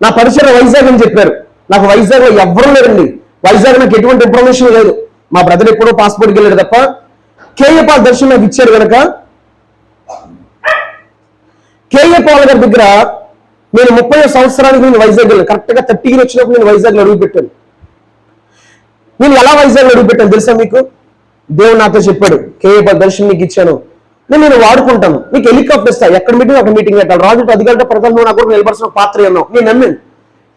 నా పరిచయం వైజాగ్ అని చెప్పారు. నాకు వైజాగ్ లో ఎవ్వరూ లేరండి. వైజాగ్ నాకు ఎటువంటి ఇన్ఫర్మేషన్ లేదు. మా బ్రదర్ ఎప్పుడో పాస్పోర్ట్కి వెళ్ళాడు తప్ప. కేఏ పాల్ దర్శనం నాకు ఇచ్చారు కనుక కేఏ పాల్ గారి దగ్గర నేను 30వ సంవత్సరానికి నేను వైజాగ్ వెళ్ళాను. కరెక్ట్ గా 30 వచ్చినప్పుడు నేను వైజాగ్ లో అడుగు పెట్టాను. నేను ఎలా వైజాగ్ లో అడుగు పెట్టాను తెలుసా మీకు? దేవుడు నాతో చెప్పాడు, కేఏ పాల్ దర్శనం నీకు ఇచ్చాను, నేను వాడుకుంటాను, నీకు హెలికాప్టర్ ఇస్తా, ఎక్కడ మీటింగ్ అక్కడ మీటింగ్ పెట్టాలి, రాజు 10 గంటల ప్రజలు నువ్వు నాకు నిలబడిన పాత్ర అన్నావు. నేను నమ్మాను.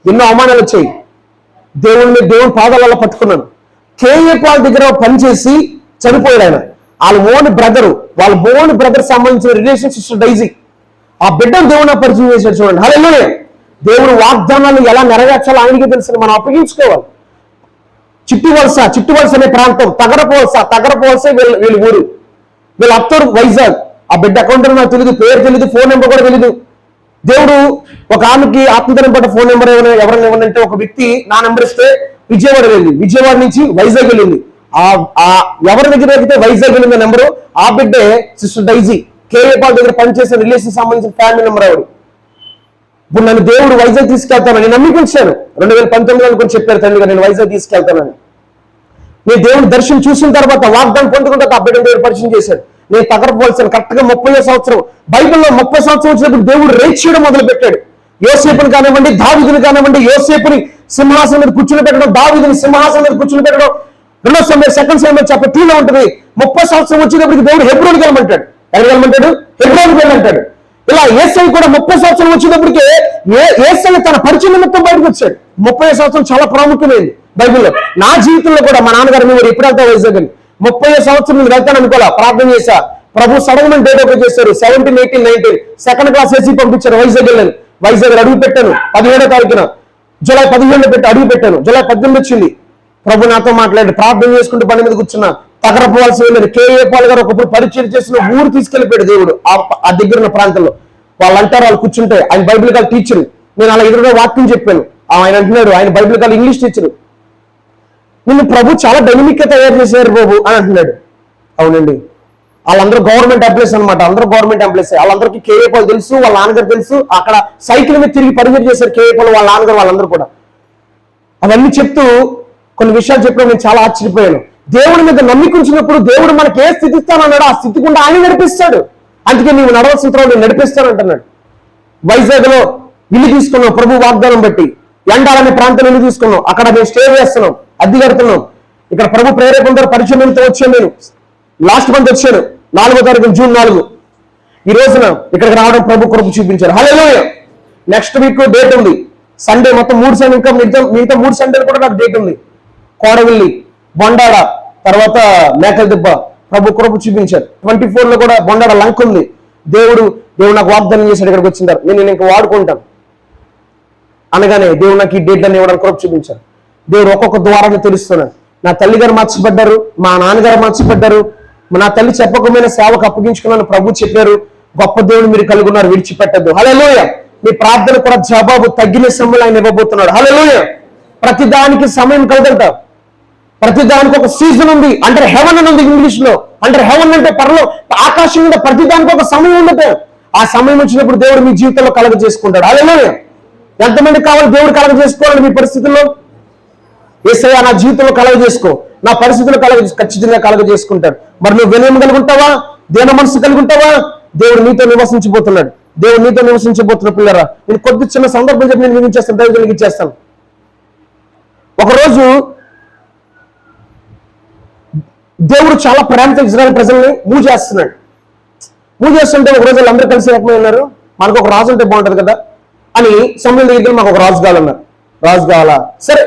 ఎన్నో అవమానాలు వచ్చాయి. దేవుని పాదాలలో పట్టుకున్నాను. కేఏ పాల్ దగ్గర పనిచేసి చనిపోయాడు ఆయన. వాళ్ళ ఓన్ బ్రదర్ సంబంధించిన రిలేషన్ సిస్టర్ డైజీ. ఆ బిడ్డను దేవుడు పరిచయం చేశాడు. చూడండి, హల్లెలూయా. దేవుడు వాగ్దానాలు ఎలా నెరవేర్చాలో ఆయనకే తెలుసు. మనం అప్పగించుకోవాలి. చిట్టివలస అనే ప్రాంతం, తగరపోవలస వీళ్ళ ఊరు, వీళ్ళ అత్తూరు వైజాగ్. ఆ బిడ్డ అకౌంట్ నాకు తెలియదు, పేరు తెలియదు, ఫోన్ నెంబర్ కూడా తెలియదు. దేవుడు ఒక ఆమెకి ఆత్మధనం పడ్డ ఫోన్ నెంబర్ ఎవరైనా ఇవ్వనంటే ఒక వ్యక్తి నా నెంబర్ ఇస్తే విజయవాడ వెళ్ళింది, విజయవాడ నుంచి వైజాగ్ వెళ్ళింది. ఎవరి దగ్గర అయితే వైజాగ్ వెళ్ళింది నెంబరు, ఆ బిడ్డే సిస్టర్ డైజీ. కేఏ పాల్ దగ్గర పనిచేసే రిలేషన్ సంబంధించిన ఫ్యామిలీ నెంబర్ ఆవిడ. ఇప్పుడు నన్ను దేవుడు వైజాగ్ తీసుకెళ్తానని నేను నమ్మించాను. 2019 కొన్ని చెప్పారు తండ్రిగా నేను వైజాగ్ తీసుకెళ్తానని. నేను దేవుని దర్శనం చూసిన తర్వాత వాగ్దానం పొందుకుంటే ఆ బిడ్డను దేవుడు పరిచయం చేశాడు. నేను తగరపోవాల్సిన కరెక్ట్ గా 30వ సంవత్సరం, బైబిల్లో 30 సంవత్సరం వచ్చినప్పుడు దేవుడు రేట్ చేయడం మొదలు పెట్టాడు. యోసేపుని కానివ్వండి, దావీదుని కానివ్వండి, యోసేపుని సింహాసనం మీద కూర్చుని పెట్టడం, దావీదుని సింహాసనం మీద కూర్చుని పెట్టడం 2 సమయం 2 Samuel chapter 2 లో ఉంటుంది. 30 సంవత్సరం వచ్చేటప్పటికి దేవుడు హెబ్రోన్కి వెళ్ళమంటాడు. ఎక్కడికి వెళ్ళమంటాడు? హెబ్రోన్కి వెళ్ళమంటాడు. ఇలా యేసై కూడా 30 సంవత్సరం వచ్చేటప్పటికే యేసై తన పరిచయం నిమిత్తం బయటకు వచ్చాడు. 30వ సంవత్సరం చాలా ప్రాముఖ్యమైనది బైబిల్లో. నా జీవితంలో కూడా మా నాన్నగారు మీరు ఎప్పుడు వెళ్తా వైజాగ్ అని 30వ సంవత్సరం నేను వెళ్తాను అనుకోవాలా, ప్రార్థన చేశా. ప్రభు సడన్ డేట్ ఓపెన్ చేశారు. 17, 18, 19 2nd క్లాస్ వేసి పంపించారు. వైజాగ్ వెళ్ళాను. వైజాగ్ అడుగు పెట్టాను. 17వ తారీఖున జూలై 15 పెట్టి అడుగు పెట్టాను. జూలై 18 వచ్చింది. ప్రభు నాతో మాట్లాడి ప్రార్థన చేసుకుంటూ బండి మీద కూర్చున్నా. తగరపోవాల్సి వెళ్ళారు. కేఏ పాల్ గారు ఒకప్పుడు పరిచయం చేసిన ఊరు తీసుకెళ్లిపోయాడు దేవుడు. ఆ దగ్గర ఉన్న ప్రాంతంలో వాళ్ళు అంటారు, వాళ్ళు కూర్చుంటే ఆయన బైబిల్ కాల్ టీచర్. నేను అలా ఎదురుగా వాక్యం చెప్పాను. ఆయన అంటున్నాడు, ఆయన బైబిల్ కాల్ ఇంగ్లీష్ టీచర్. నిన్ను ప్రభు చాలా డైనమిక్ గా తయారు చేశారు బాబు అని అంటున్నాడు. అవునండి, వాళ్ళందరూ గవర్నమెంట్ ఎంప్లాయీస్ అనమాట. అందరూ గవర్నమెంట్ ఎంప్లాయీస్. వాళ్ళందరికీ కేఏ పాల్ తెలుసు, వాళ్ళ నాన్నగారు తెలుసు. అక్కడ సైకిల్ మీద తిరిగి పరిచయం చేశారు కేఏ పాల్, వాళ్ళ నాన్నగారు, వాళ్ళందరూ కూడా. అవన్నీ చెప్తూ కొన్ని విషయాలు చెప్పిన నేను చాలా ఆశ్చర్యపోయాను. దేవుడి మీద నమ్మికుంచినప్పుడు దేవుడు మనకి ఏ స్థితి ఇస్తానన్నాడో ఆ స్థితి గుండా ఆయన నడిపిస్తాడు. అందుకే నీవు నడవలసిన తర్వాత నేను నడిపిస్తాను అంటున్నాడు. వైజాగ్ లో ఇల్లు తీసుకున్నాం ప్రభు వాగ్దానం బట్టి. ఎండాలనే ప్రాంతం ఇల్లు తీసుకున్నాం. అక్కడ మేము స్టే చేస్తున్నాం, అద్దె కడుతున్నాం. ఇక్కడ ప్రభు ప్రేరేపణ ద్వారా పరిచయంతో వచ్చాను. నేను లాస్ట్ మంత్ వచ్చాను, 4వ తారీఖు జూన్ 4. ఈ రోజున ఇక్కడికి రావడం ప్రభు కృప చూపించారు. హల్లెలూయా. నెక్స్ట్ వీక్ డేట్ ఉంది, సండే. మొత్తం 3 సండే, ఇంకా మిగతా 3 సండేలు కూడా నాకు డేట్ ఉంది. కోడవెల్లి, బొండాడ, తర్వాత మేకల దిబ్బ ప్రభు కృప చూపించారు. 24 లో కూడా బొండాడ లంక్ ఉంది. దేవుడు నాకు వాగ్దానం చేశాడు. ఇక్కడికి వచ్చిందారు నేను ఇంకా వాడుకుంటాను అనగానే దేవుడు నాకు ఈ డేట్లను ఇవ్వడానికి కృప చూపించారు. దేవుడు ఒక్కొక్క ద్వారాన్ని తెలుస్తున్నాడు. నా తల్లిగారు మార్చబడ్డారు, మా నాన్నగారు మార్చబడ్డారు, నా తల్లి చెప్పకపోయిన సేవకు అప్పగించుకున్నాను ప్రభు చెప్పారు. గొప్ప దేవుడు మీరు కలిగి ఉన్నారు, విడిచిపెట్టద్దు. హల్లెలూయా. మీ ప్రార్థన కూడా జవాబు తగ్గిన సమయంలో ఆయన ఇవ్వబోతున్నాడు. హల్లెలూయా. ప్రతిదానికి సమయం కలదంట, ప్రతిదానికి ఒక సీజన్ ఉంది. అండర్ హెవెన్ అని ఉంది ఇంగ్లీష్ లో. అండర్ హెవెన్ అంటే పరలో ఆకాశం మీద ప్రతిదానికి ఒక సమయం ఉండట. ఆ సమయం వచ్చినప్పుడు దేవుడు మీ జీవితంలో కలగ చేసుకుంటాడు. హల్లెలూయా. ఎంతమంది కావాలి దేవుడు కలగ చేసుకోవాలి మీ పరిస్థితుల్లో? యేసయ్యా నా జీవితంలో కలగ చేసుకో, నా పరిస్థితుల్లో ఖచ్చితంగా కలగ చేసుకుంటాడు. మరి నువ్వు వినయం కలిగి ఉంటావా? దేన మనసు కలిగి ఉంటావా? దేవుడు నీతో నివసించబోతున్నాడు. దేవుడు నీతో నివసించబోతున్న పిల్లరా, నేను కొద్ది చిన్న సందర్భం చెప్పి నేను ముగించేస్తాను, దైవజనులకు ఇచ్చేస్తాను. ఒకరోజు దేవుడు చాలా ప్రేమతో ఇజ్రాయెల్ ప్రజల్ని మూవ్ చేస్తున్నాడు. మూవ్ చేస్తుంటే ఒక రోజు అందరూ కలిసి ఏకమైనారు, మనకు ఒక రాజు ఉంటే బాగుంటది కదా అని సమయంలో దగ్గర మాకు ఒక రాజు కావాలన్నారు. రాజు కావాలా సరే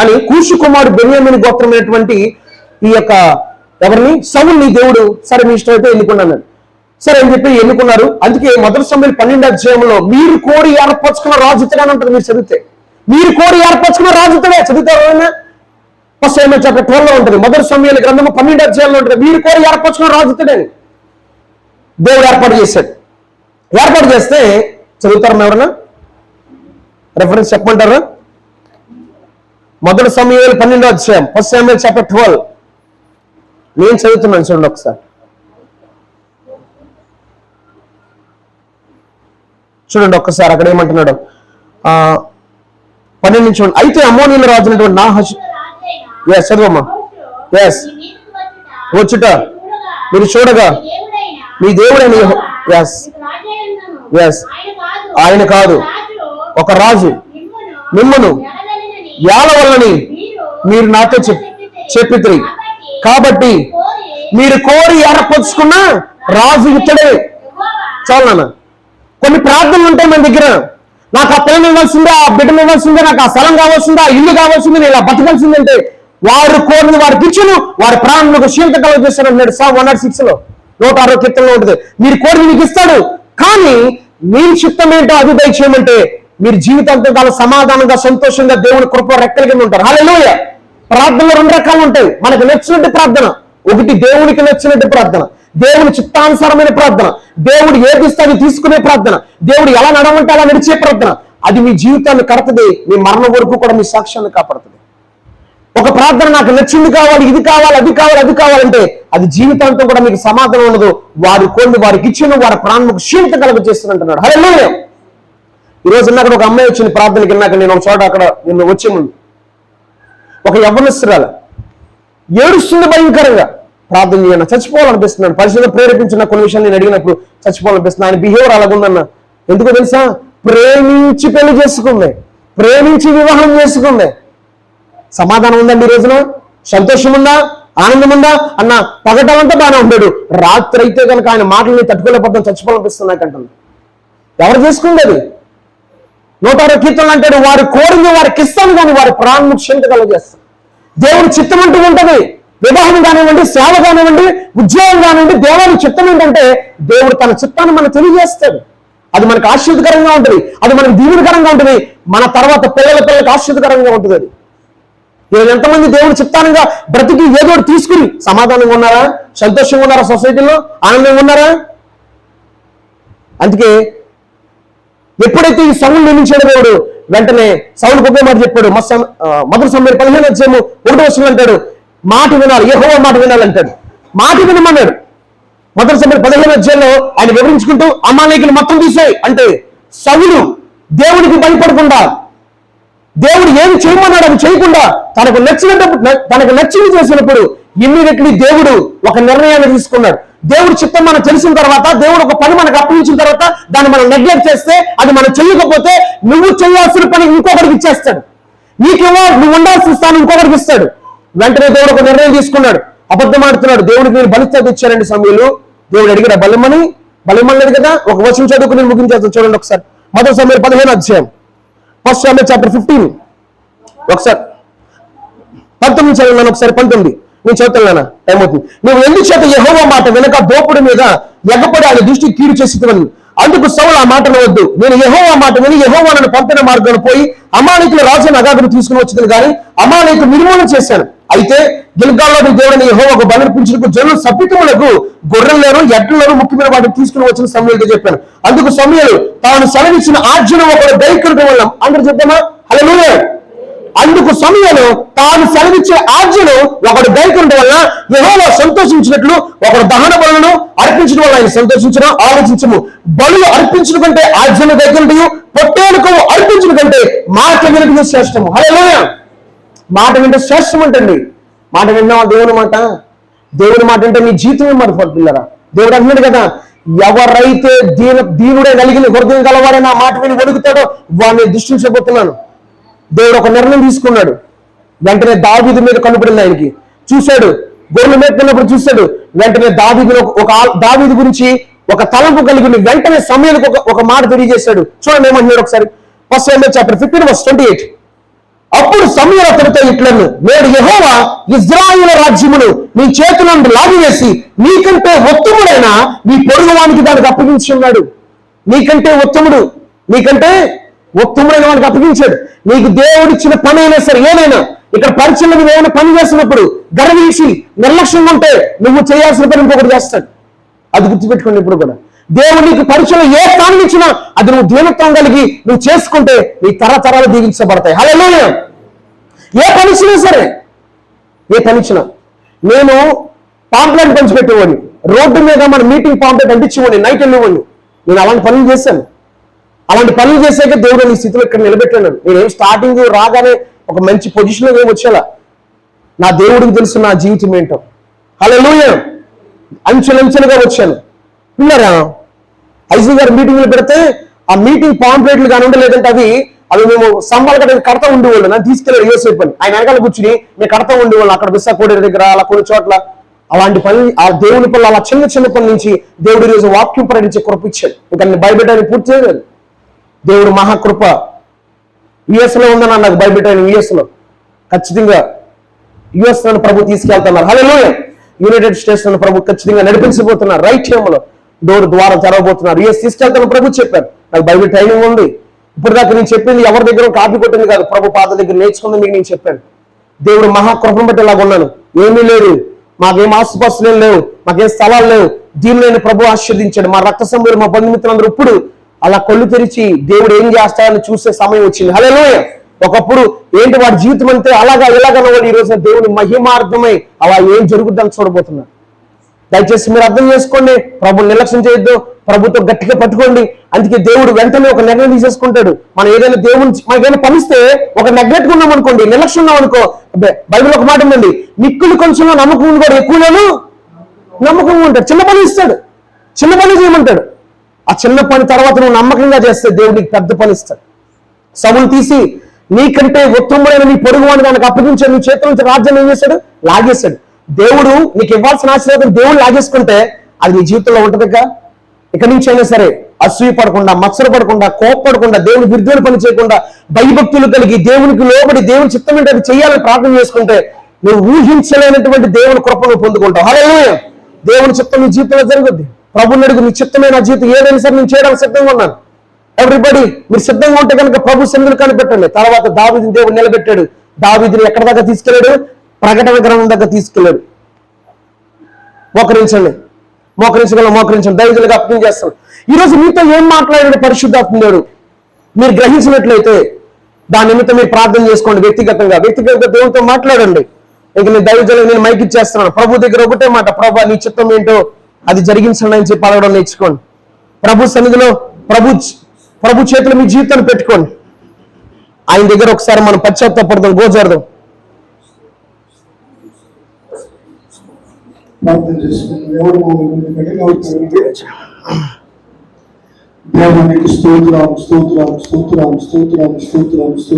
అని కూషు కుమారుడు బెన్యామీను గోత్రమైనటువంటి ఈ యొక్క ఎవరిని సౌలుని దేవుడు సరే మీ ఇష్టం అయితే ఎన్నుకున్నాను సరే అని చెప్పి ఎన్నుకున్నారు. అందుకే మొదటి సమయంలో 12వ అధ్యాయంలో మీరు కోరి ఏర్పరచుకున్న రాజు ఇతడే అని ఉంటుంది. మీరు చదివితే మీరు కోరి ఏర్పరచుకున్న రాజు ఇతడే చదువుతారు. ఫస్ట్ సమయం చాప్టర్ 12 లో ఉంటుంది. మొదటి సమయంలో గ్రంథము 12వ అధ్యాయంలో ఉంటుంది. మీరు కోరి ఏర్పరచుకున్న రాజు ఇతడే దేవుడు ఏర్పాటు చేశాడు. ఏర్పాటు చేస్తే చదువుతారు ఎవరన్నా? రెఫరెన్స్ చెప్పమంటారా? మొదటి సమయంలో 12వ అధ్యాయం, ఫస్ట్ సమయం చాప్టర్ 12. నేను చదువుతున్నాను చూడండి ఒకసారి. చూడండి ఒక్కసారి అక్కడ ఏమంటున్నాడు. 12 నుంచి చూడండి. అయితే అమ్మోనీయుల రాజు అయినటువంటి నాహాషు చదువమ్మా. ఎస్ వచ్చుట మీరు చూడగా మీ దేవుడైన ఎస్ ఎస్ ఆయన కాదు, ఒక రాజు మిమ్మును ఏలవల్లని మీరు నాతో చెప్పితిరి. కాబట్టి మీరు కోరి ఏర్పరచుకున్న రాజు ఇతడే. చాలు నాన్న. కొన్ని ప్రార్థనలు ఉంటాయి మన దగ్గర. నాకు ఆ పిల్లలు ఇవ్వాల్సిందే, ఆ బిడ్డలు ఇవ్వాల్సిందే, నాకు ఆ స్థలం కావాల్సిందే, ఆ ఇల్లు కావాల్సిందే, నేను ఇలా బతకాల్సిందంటే వారు కోరిన వారికి ఇచ్చును, వారి ప్రాణులకు క్షీణత కలుగజేస్తాడు అన్నాడు Psalm 106 లో, 106వ కీర్తనలో ఉంటుంది. మీరు కోరి మీకు ఇస్తాడు, కానీ మీ చిత్తం ఏంటో అది దయచేయమంటే మీరు జీవితాంతం కాలం సమాధానంగా సంతోషంగా దేవుని కృప రెక్కల కింద ఉంటారు. హల్లెలూయా. ప్రార్థనలు 2 రకాలు ఉంటాయి. మనకు నచ్చినట్టు ప్రార్థన, ఒకటి దేవునికి నచ్చినట్టు ప్రార్థన, దేవుని చిత్తానుసారమైన ప్రార్థన, దేవుడు ఏది ఇస్తే అది తీసుకునే ప్రార్థన, దేవుడు ఎలా నడవంటే అలా నడిచే ప్రార్థన. అది మీ జీవితాన్ని కడుతుంది, మీ మరణం వరకు కూడా మీ సాక్ష్యాన్ని కాపాడుతుంది. ఒక ప్రార్థన నాకు నచ్చింది కావాలి, ఇది కావాలి, అది కావాలి, అది కావాలంటే అది జీవితాంతం కూడా మీకు సమాధానం ఉండదు. వారి కోరిని వారికి ఇచ్చిన వారి ప్రాణముకు క్షీణత కలుగ చేస్తున్నట్టున్నాడు. హల్లెలూయా. ఈ రోజు అక్కడ ఒక అమ్మాయి వచ్చింది ప్రార్థనకి. నాకు నేను ఒక చోట అక్కడ నిన్ను వచ్చే ముందు ఒక యవ్వనస్తురాలు ఏడుస్తుంది భయంకరంగా. ప్రార్థన చేయను, చచ్చిపోవాలనిపిస్తున్నాను. పరిశుద్ధ ప్రేరేపించిన కొన్ని విషయాలు నేను అడిగినప్పుడు చచ్చిపోవాలనిపిస్తుంది. ఆయన బిహేవియర్ అలాగుందన్న. ఎందుకో తెలుసా? ప్రేమించి పెళ్లి చేసుకుంది, ప్రేమించి వివాహం చేసుకుంది. సమాధానం ఉందండి ఈ రోజున? సంతోషం ఉందా? ఆనందం ఉందా? అన్న పగటమంతా బాగానే ఉన్నాడు, రాత్రి అయితే కనుక ఆయన మాటల్ని తట్టుకోలేకపోతాం, చచ్చిపోవాలనిపిస్తున్నాకంటుంది. ఎవరు చేసుకుంది అది? 106వ కీర్తనలు అంటాడు, వారి కోరింది వారికి ఇస్తాను కానీ వారి ప్రాణం క్షీణత కలుగజేస్తాను. దేవుడి చిత్తం అంటూ ఉంటుంది. వివాహం కానివ్వండి, సేవ కానివ్వండి, ఉద్యోగం కానివ్వండి, దేవుడి చిత్తం ఏంటంటే దేవుడు తన చిత్తాన్ని మనకు తెలియజేస్తాడు. అది మనకు ఆశ్చర్యకరంగా ఉంటుంది, అది మనకు దీవెనకరంగా ఉంటుంది, మన తర్వాత పిల్లలకు ఆశ్చర్యకరంగా ఉంటుంది. అది ఈరోజు ఎంతమంది దేవుడి చిత్తానంగా బ్రతికి ఏదో తీసుకుని సమాధానంగా ఉన్నారా? సంతోషంగా ఉన్నారా? సొసైటీలో ఆనందంగా ఉన్నారా? అందుకే ఎప్పుడైతే ఈ సౌలు నియమించాడు దేవుడు, వెంటనే సౌలుకు ఒకే మాట చెప్పాడు. మొదటి సమయం 15వ అధ్యాయము 1వ వచనం అంటాడు, మాట వినాలి, యెహోవా మాట వినాలంటాడు. మాట వినమన్నాడు. మొదటి సమయం 15వ అధ్యాయంలో ఆయన వివరించుకుంటూ అమాలేకులు మొత్తం తీసేయి అంటే సౌలు దేవునికి భయపడకుండా, దేవుడు ఏమి చేయమన్నాడు అది చేయకుండా తనకు నచ్చింది చేసినప్పుడు ఇమ్మీడియట్లీ దేవుడు ఒక నిర్ణయాన్ని తీసుకున్నాడు. దేవుడి చిత్తం మనకు తెలిసిన తర్వాత, దేవుడు ఒక పని మనకు అప్పగించిన తర్వాత దాన్ని మనం నెగ్లెక్ట్ చేస్తే, అది మనం చేయకపోతే నువ్వు చేయాల్సిన పని ఇంకొకరికి ఇచ్చేస్తాడు. నీకేమో నువ్వు ఉండాల్సిన స్థానం ఇంకొకరికి ఇస్తాడు. వెంటనే దేవుడు ఒక నిర్ణయం తీసుకున్నాడు. అబద్ధం ఆడుతున్నాడు. దేవుడికి నేను బలిస్తే ఇచ్చారండి సమయంలో. దేవుడు అడిగాడు బలిమలేదు కదా. ఒక వచనం చదువుకుని నేను ముగించేస్తాను చూడండి ఒకసారి. మొదటి సమయం 15వ అధ్యాయం, ఫస్ట్ సమయం చాప్టర్ 15 ఒకసారి 19 చదువున్నాను, ఒకసారి 19 నేను చదువుతున్నాను, టైం అవుతుంది. నువ్వు ఎందుచేత యెహోవా మాట వెనక దోపుడు మీద ఎగపడి ఆయన దృష్టి కీడు చేసి అందుకు సౌలు ఆ మాటను వద్దు, నేను యెహోవా మాట విని యెహోవా నన్ను పంపిన మార్గాన్ని పోయి అమాలేకుల రాజు అగాగును తీసుకుని వచ్చింది కానీ అమాలేకు నిర్మూలన చేశాను. అయితే గిల్గాల్లోని దేవుడిని యెహోవాకు బలర్పించుటకు జనులు సపితములకు గొర్రెలను ఎడ్లను ముఖ్యమైన వాటిని తీసుకుని వచ్చిన సమూయేలుతో చెప్పాను. అందుకు సమూయేలు తాను సెలవిచ్చిన ఆజ్ఞను ఒకడు గైకొనడం వల్ల అందరూ చెప్తామా హల్లెలూయా. అందుకు సమూయేలు తాను సెలవిచ్చే ఆజ్ఞను ఒకడు గైకొనడం వల్ల యెహోవా సంతోషించినట్లు ఒకడు దహన బలులను అర్పించడం వల్ల ఆయన సంతోషించడం ఆలోచించము. బలులు అర్పించడం కంటే ఆజ్ఞను గైకొనటయు పొట్టేలుకు అర్పించడం కంటే మాట వినటం శ్రేష్టము. హల్లెలూయా. మాట వింటే శ్రేష్టం అంటండి. మాట విన్నావా దేవుని మాట? దేవుని మాట అంటే నీ జీవితమే మారిపోతుంది పిల్లరా. దేవుడు అంటున్నాడు కదా, ఎవరైతే దీనుడే కలిగిన హృదయం గలవాడే నా మాట విని వణుకుతాడో వాడిని దృష్టించబోతున్నాను. దేవుడు ఒక నిర్ణయం తీసుకున్నాడు. వెంటనే దావీదు మీద కనుపడింది. ఆయనకి చూశాడు, గొర్రెలు మేపుతున్నప్పుడు చూశాడు. వెంటనే దావీదు గురించి ఒక తలంపు కలిగి వెంటనే సమయానికి ఒక మాట తెలియజేశాడు. చూడండి ఏమంటున్నాడు ఒకసారి. 1 Samuel chapter 15:28. అప్పుడు సమూయేలు అతనితో ఇట్లను, నేడు యెహోవా ఇశ్రాయేలు రాజ్యమును నీ చేతుల నుండి లాగివేసి నీకంటే ఉత్తముడైన నీ పొరుగువానికి దానికి అప్పగించి ఉన్నాడు. నీకంటే ఉత్తముడైన వానికి అప్పగించాడు. నీకు దేవుడిచ్చిన పని అయినా సరే ఏదైనా, ఇక్కడ పరిచయం నువ్వు ఏమైనా పని చేస్తున్నప్పుడు గర్వించి నిర్లక్ష్యంగా ఉంటే నువ్వు చేయాల్సిన పని ఇంకొకటి చేస్తాడు. అది గుర్తుపెట్టుకోండి. ఇప్పుడు కూడా దేవుడు నీకు పరిచయం ఏ స్థానం ఇచ్చినా అది నువ్వు దీనత్వం కలిగి నువ్వు చేసుకుంటే నీ తరతరాలు దీవించబడతాయి. హల్లెలూయా. ఏ పనిచ్చినా సరే, ఏ పనిచ్చినా. నేను పాంప్లెట్ పంచిపెట్టేవాడిని, రోడ్డు మీద మన మీటింగ్ పాంప్లెట్ అంటించేవాడిని, నైట్ వెళ్ళేవాడిని. నేను అలాంటి పనులు చేశాను. అలాంటి పనులు చేసాక దేవుడు నీ స్థితిలో ఇక్కడ నిలబెట్టాను. నేనేం స్టార్టింగ్ రాగానే ఒక మంచి పొజిషన్లో ఏమి వచ్చేలా, నా దేవుడికి తెలుసు నా జీవితం ఏంటో. హల్లెలూయా. అంచెలంచెలుగా వచ్చాను. పిల్లరా, ఐజీ గారు మీటింగ్లు పెడితే ఆ మీటింగ్ పాంప్లెట్లు కానీ ఉండలేదంటే అవి మేము సంబాలు కడతా ఉండేవాళ్ళు. నన్ను తీసుకెళ్ళి యూఎస్ఏ పని ఆయన వెనకాల కూర్చుని మేము కడతా ఉండేవాళ్ళు. అక్కడ విశాఖోడేరు దగ్గర అలా కొన్ని చోట్ల అలాంటి పని, ఆ దేవుని పనులు అలా చిన్న చిన్న పని నుంచి దేవుడు ఈరోజు వాక్యం ప్రకటించే కృప ఇచ్చాడు. ఇంకా బైబిల్ పూర్తి చేయలేదు. దేవుడు మహాకృప. యుఎస్ లో ఉందని నాకు బైబిల్ యుఎస్ లో ఖచ్చితంగా యుఎస్ లో ప్రభు తీసుకెళ్తున్నారు. హల్లెలూయా. యునైటెడ్ స్టేట్స్ లో ప్రభు ఖచ్చితంగా నడిపించబోతున్నారు. రైట్ టైంలో డోర్ ద్వారా తెరవబోతున్నారు. యుఎస్ తీసుకెళ్తాను ప్రభు చెప్పారు. నాకు బైబిల్ ట్రైనింగ్ ఉంది. ఇప్పుడు దాకా నేను చెప్పింది ఎవరి దగ్గర కాపీ కొట్టింది కాదు, ప్రభు పాద దగ్గర నేర్చుకుంది మీకు నేను చెప్పాను. దేవుడు మహాకృపను బట్టి ఇలాగ ఉన్నాను. ఏమీ లేదు, మాకేం ఆస్తుపాస్తులు లేవు, మాకేం స్థలాలు లేవు. దీన్ని నేను ప్రభు ఆశీర్వదించాడు. మా రక్త సంబంధులు, మా బంధుమిత్రులందరూ ఇప్పుడు అలా కళ్ళు తెరిచి దేవుడు ఏం చేస్తాడని చూసే సమయం వచ్చింది. హల్లెలూయా. ఒకప్పుడు ఏంటి వాడి జీవితం అంటే అలాగా ఇలాగన్న వాళ్ళు ఈ రోజున దేవుని మహిమార్థమై అలా ఏం జరుగుతుందని చూడబోతున్నారు. దయచేసి మీరు అర్థం చేసుకోండి. ప్రభు నిర్లక్ష్యం చేయొద్దు, ప్రభుత్వం గట్టిగా పట్టుకోండి. అందుకే దేవుడు వెంటనే ఒక నిర్ణయం తీసేసుకుంటాడు. మనం ఏదైనా దేవుని మనకేదైనా పనిస్తే ఒక నెగ్లెక్ట్ ఉన్నాం అనుకోండి, నిర్లక్ష్యం ఉన్నాం అనుకో, బైబిల్ ఒక మాట ఉందండి, మిక్కులు కొంచెంలో నమ్మకం కూడా ఎక్కువలోను నమ్మకం ఉంటాడు. చిన్న పని ఇస్తాడు, చిన్న పని చేయమంటాడు. ఆ చిన్న పని తర్వాత నువ్వు నమ్మకంగా చేస్తే దేవుడు నీకు పెద్ద పని ఇస్తాడు. సవులు తీసి నీకంటే ఉత్తముడైన నీ పొరుగు వాడిని దానికి అప్పగించాడు. నీ చేతుల నుంచి రాజ్యం ఏం చేశాడు? లాగేశాడు. దేవుడు నీకు ఇవ్వాల్సిన ఆశీర్వాదం దేవుడు లాగేసుకుంటే అది నీ జీవితంలో ఉంటుందిగా. ఇక్కడి నుంచి అయినా సరే అసూయ పడకుండా, మత్సర పడకుండా, కోప్పడకుండా, దేవుని విరుద్ధమైన పని చేయకుండా, భయభక్తులు కలిగి దేవునికి లోబడి దేవుని చిత్తం ఏంటి అది చేయాలని ప్రార్థన చేసుకుంటే నువ్వు ఊహించలేనటువంటి దేవుని కృపను పొందుకుంటావు. హల్లెలూయా. దేవుని చిత్తం నీ జీవితంలో జరుగుద్ది. ప్రభుని అడుగు, నీ చిత్తమైన జీవితం ఏదైనా సరే నేను చేయడానికి సిద్ధంగా ఉన్నాను. ఎవ్రీబడి మీరు సిద్ధంగా ఉంటే కనుక ప్రభు సన్నిధిని కనిపెట్టండి. తర్వాత దావీదుని దేవుడు నిలబెట్టాడు. దావీదుని ఎక్కడి దాకా తీసుకెళ్ళాడు? ప్రకటన గ్రంథం దగ్గర తీసుకెళ్ళాడు. మోకరించండి, మోకరించండి, దైవజనులుగా అప్పం చేస్తాను. ఈరోజు మీతో ఏం మాట్లాడాడు పరిశుద్ధాత్మ దేవుడు మీరు గ్రహించినట్లయితే దాని నిమిత్తం మీరు ప్రార్థన చేసుకోండి. వ్యక్తిగతంగా దేవునితో మాట్లాడండి. ఇంక నేను దైవజనులు నేను మైక్ ఇచ్చేస్తున్నాను. ప్రభు దగ్గర ఒకటే మాట, ప్రభు నీ చిత్తం ఏంటో అది జరిగించండి అని చెప్పి అడగడం నేర్చుకోండి. ప్రభు సన్నిధిలో ప్రభు చేతులు మీ జీవితాన్ని పెట్టుకోండి. ఆయన దగ్గర ఒకసారి మనం పశ్చాత్తాపడదాం, గోజాడదాం. దేవునికి స్తోత్రం స్తోత్రం స్తోత్రం స్తోత్రం స్తోత్రం స్తోత్రం.